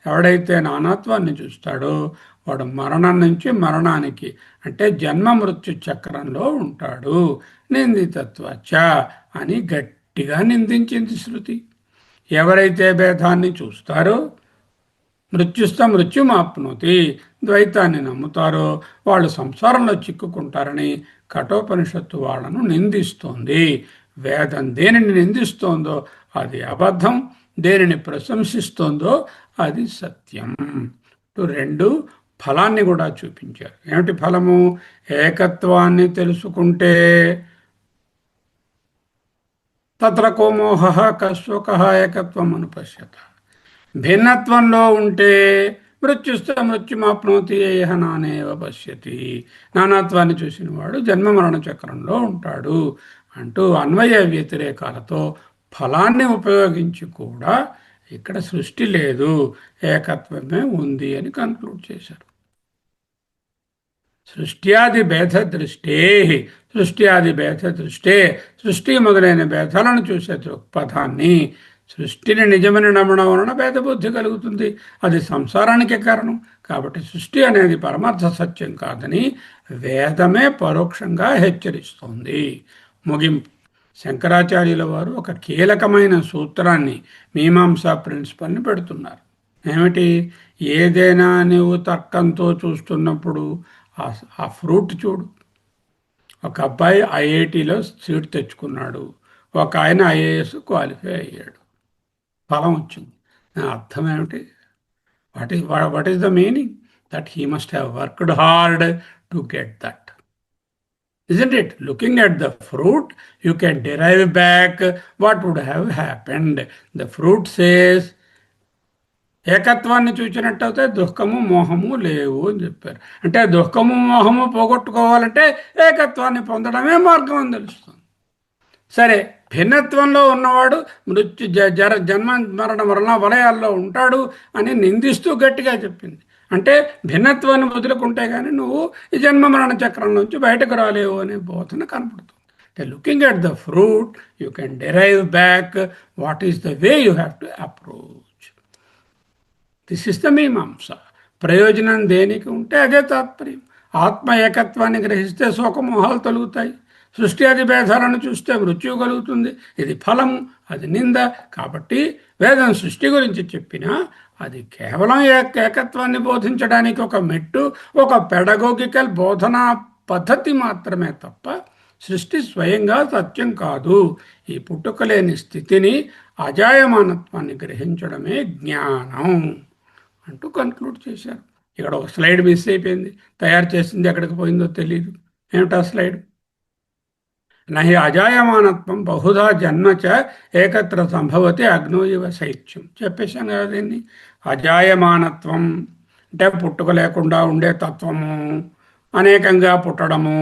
ఎవడైతే నానాత్వాన్ని చూస్తాడో వాడు మరణం నుంచి మరణానికి అంటే జన్మ మృత్యు చక్రంలో ఉంటాడు. నిందితత్వచ అని గట్టిగా నిందించింది శృతి. ఎవరైతే భేదాన్ని చూస్తారో మృత్యుస్థ మృత్యుమాప్నోతి, ద్వైతాన్ని నమ్ముతారో వాళ్ళు సంసారంలో చిక్కుకుంటారని కఠోపనిషత్తు వాళ్ళను నిందిస్తోంది. వేదం దేనిని నిందిస్తోందో అది అబద్ధం, దేనిని ప్రశంసిస్తోందో అది సత్యం. 2 ఫలాన్ని కూడా చూపించారు. ఏమిటి ఫలము? ఏకత్వాన్ని తెలుసుకుంటే తత్ర కో మోహ కశోక ఏకత్వం అనుపశ్యత. భిన్నత్వంలో ఉంటే మృత్యుస్థ మృత్యుమాప్నోతి యైహ నానేవ పశ్యతి. నానాత్వాన్ని చూసిన వాడు జన్మ మరణ చక్రంలో ఉంటాడు అంటూ అన్వయ వ్యతిరేకాలతో ఫలాన్ని ఉపయోగించి కూడా ఇక్కడ సృష్టి లేదు, ఏకత్వమే ఉంది అని కన్క్లూడ్ చేశారు. సృష్ట్యాది భేద దృష్టే, సృష్ట్యాది భేద దృష్టే, సృష్టి మొదలైన భేదాలను చూసే దృక్పథాన్ని, సృష్టిని నిజమని నమ్మడం వలన భేదబుద్ధి కలుగుతుంది. అది సంసారానికే కారణం. కాబట్టి సృష్టి అనేది పరమార్థ సత్యం కాదని వేదమే పరోక్షంగా హెచ్చరిస్తోంది. ముగింపు. శంకరాచార్యుల వారు ఒక కీలకమైన సూత్రాన్ని, మీమాంసా ప్రిన్సిపల్ని పెడుతున్నారు. ఏమిటి? ఏదైనా నువ్వు తర్కంతో చూస్తున్నప్పుడు ఆ ఫ్రూట్ చూడు. ఒక అబ్బాయి ఐఐటిలో సీట్ తెచ్చుకున్నాడు, ఒక ఆయన ఐఏఎస్ క్వాలిఫై అయ్యాడు, ఫలం వచ్చింది. దాని అర్థం ఏమిటి? What is the meaning? That he must have worked hard to get that. Isn't it? Looking at the fruit, you can derive back what would have happened. The fruit says, ఏకత్వాన్ని చూచినట్టయితే దుఃఖము మోహము లేవు అని చెప్పారు. అంటే దుఃఖము మోహము పోగొట్టుకోవాలంటే ఏకత్వాన్ని పొందడమే మార్గం అని తెలుస్తుంది. సరే, భిన్నత్వంలో ఉన్నవాడు మృత్యు జన్మ మరణ మరణ వలయాల్లో ఉంటాడు అని నిందిస్తూ గట్టిగా చెప్పింది. అంటే భిన్నత్వాన్ని వదులుకుంటే కానీ నువ్వు ఈ జన్మ మరణ చక్రం నుంచి బయటకు రాలేవు అనే బోధన కనపడుతుంది. అంటే looking at the fruit you can derive back what is the way you have to approach. This is the మీమాంస. ప్రయోజనం దేనికి ఉంటే అదే తాత్పర్యం. ఆత్మ ఏకత్వాన్ని గ్రహిస్తే శోకమోహాలు తొలుగుతాయి. సృష్టి ఆది భేదాలను చూస్తే మృత్యు కలుగుతుంది. ఇది ఫలము, అది నింద. కాబట్టి వేదం సృష్టి గురించి చెప్పినా అది కేవలం ఏకత్వాన్ని బోధించడానికి ఒక మెట్టు, ఒక పెడగోగికల్ బోధనా పద్ధతి మాత్రమే తప్ప సృష్టి స్వయంగా సత్యం కాదు. ఈ పుట్టుకలేని స్థితిని, అజాయమానత్వాన్ని గ్రహించడమే జ్ఞానం అంటూ కన్క్లూడ్ చేశారు. ఇక్కడ ఒక స్లైడ్ మిస్ అయిపోయింది, తయారు చేసింది ఎక్కడికి పోయిందో తెలియదు. ఏమిటా స్లైడ్? నహి అజాయమానత్వం బహుధా జన్మచ ఏకత్ర సంభవతి అగ్నో ఇవ శైత్యం. చెప్పేశాను కదా దీన్ని. అజాయమానత్వం అంటే పుట్టుక లేకుండా ఉండే తత్వము, అనేకంగా పుట్టడము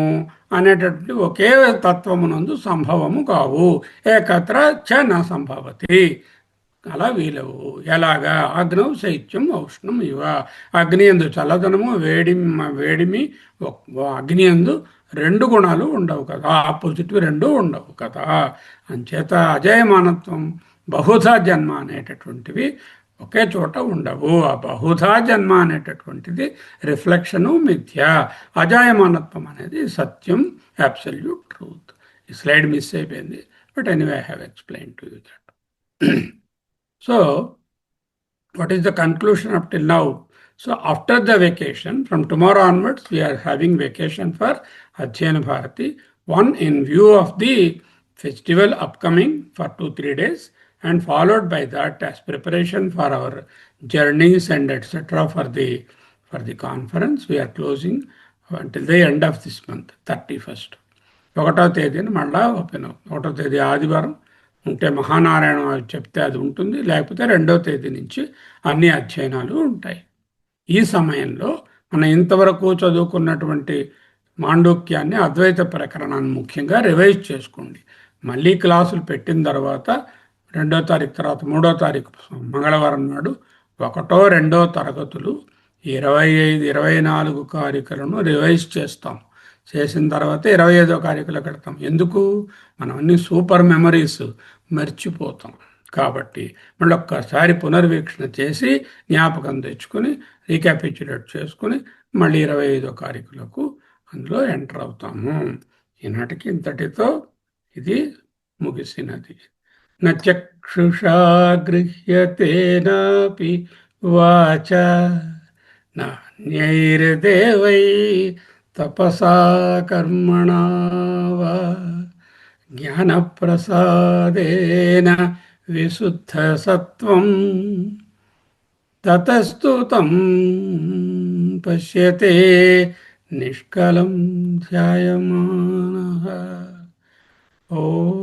అనేటటువంటి ఒకే తత్వమునందు సంభవము కావు. ఏకత్ర చ న సంభవతి. అలా వీలవు. ఎలాగా? అగ్నౌ శైత్యం ఔష్ణం ఇవ. అగ్ని యందు చల్లదనము, వేడిమి. అగ్ని యందు 2 గుణాలు ఉండవు కదా, ఆపోజిట్వి 2 ఉండవు కదా. అంచేత అజయమానత్వం, బహుధా జన్మ అనేటటువంటివి ఒకే చోట ఉండవు. ఆ బహుధా జన్మ అనేటటువంటిది రిఫ్లెక్షను, మిథ్య. అజాయమానత్వం అనేది సత్యం, అబ్సల్యూట్ ట్రూత్. ఈ స్లైడ్ మిస్ అయిపోయింది, but anyway I have explain to you that. So, what is the conclusion up till now? So, after the vacation, from tomorrow onwards, we are having vacation for Adhyayana Bharati. One, in view of the festival upcoming for 2 3 days, and followed by that as preparation for our journeys and etc. for the conference, we are closing until the end of this month, 31st. 1వ తేదీన మళ్ళా open అవుతుంది. 1వ తేదీ ఆదివారం ఉంటే మహానారాయణ చెప్తే అది ఉంటుంది, లేకపోతే 2వ తేదీ నుంచి అన్ని అధ్యయనాలు ఉంటాయి. ఈ సమయంలో మనం ఇంతవరకు చదువుకున్నటువంటి మాండూక్యాన్ని, అద్వైత ప్రకరణాన్ని ముఖ్యంగా రివైజ్ చేసుకోండి. మళ్ళీ క్లాసులు పెట్టిన తర్వాత 2వ తారీఖు తర్వాత 3వ తారీఖు మంగళవారం నాడు 1 2 తరగతులు 25 24 కారికలను రివైజ్ చేస్తాం. చేసిన తర్వాత 25వ కారికలో పెడతాం. ఎందుకు? మనం అన్ని సూపర్ మెమరీస్ మర్చిపోతాం కాబట్టి మళ్ళీ ఒక్కసారి పునర్వీక్షణ చేసి జ్ఞాపకం తెచ్చుకొని రీక్యాపిచ్యులేట్ చేసుకుని మళ్ళీ 25వ కారికలకు అందులో ఎంటర్ అవుతాము. ఈనాటికి ఇంతటితో ఇది ముగిసినది. నచక్షుషా గృహ్యతేనాపి వాచ నాన్యైర్దేవై తపసా కర్మణా వా జ్ఞానప్రసాదేన విశుద్ధ సత్వం తతస్తు తం పశ్యతే నిష్కలం ధ్యాయమానః. ఓం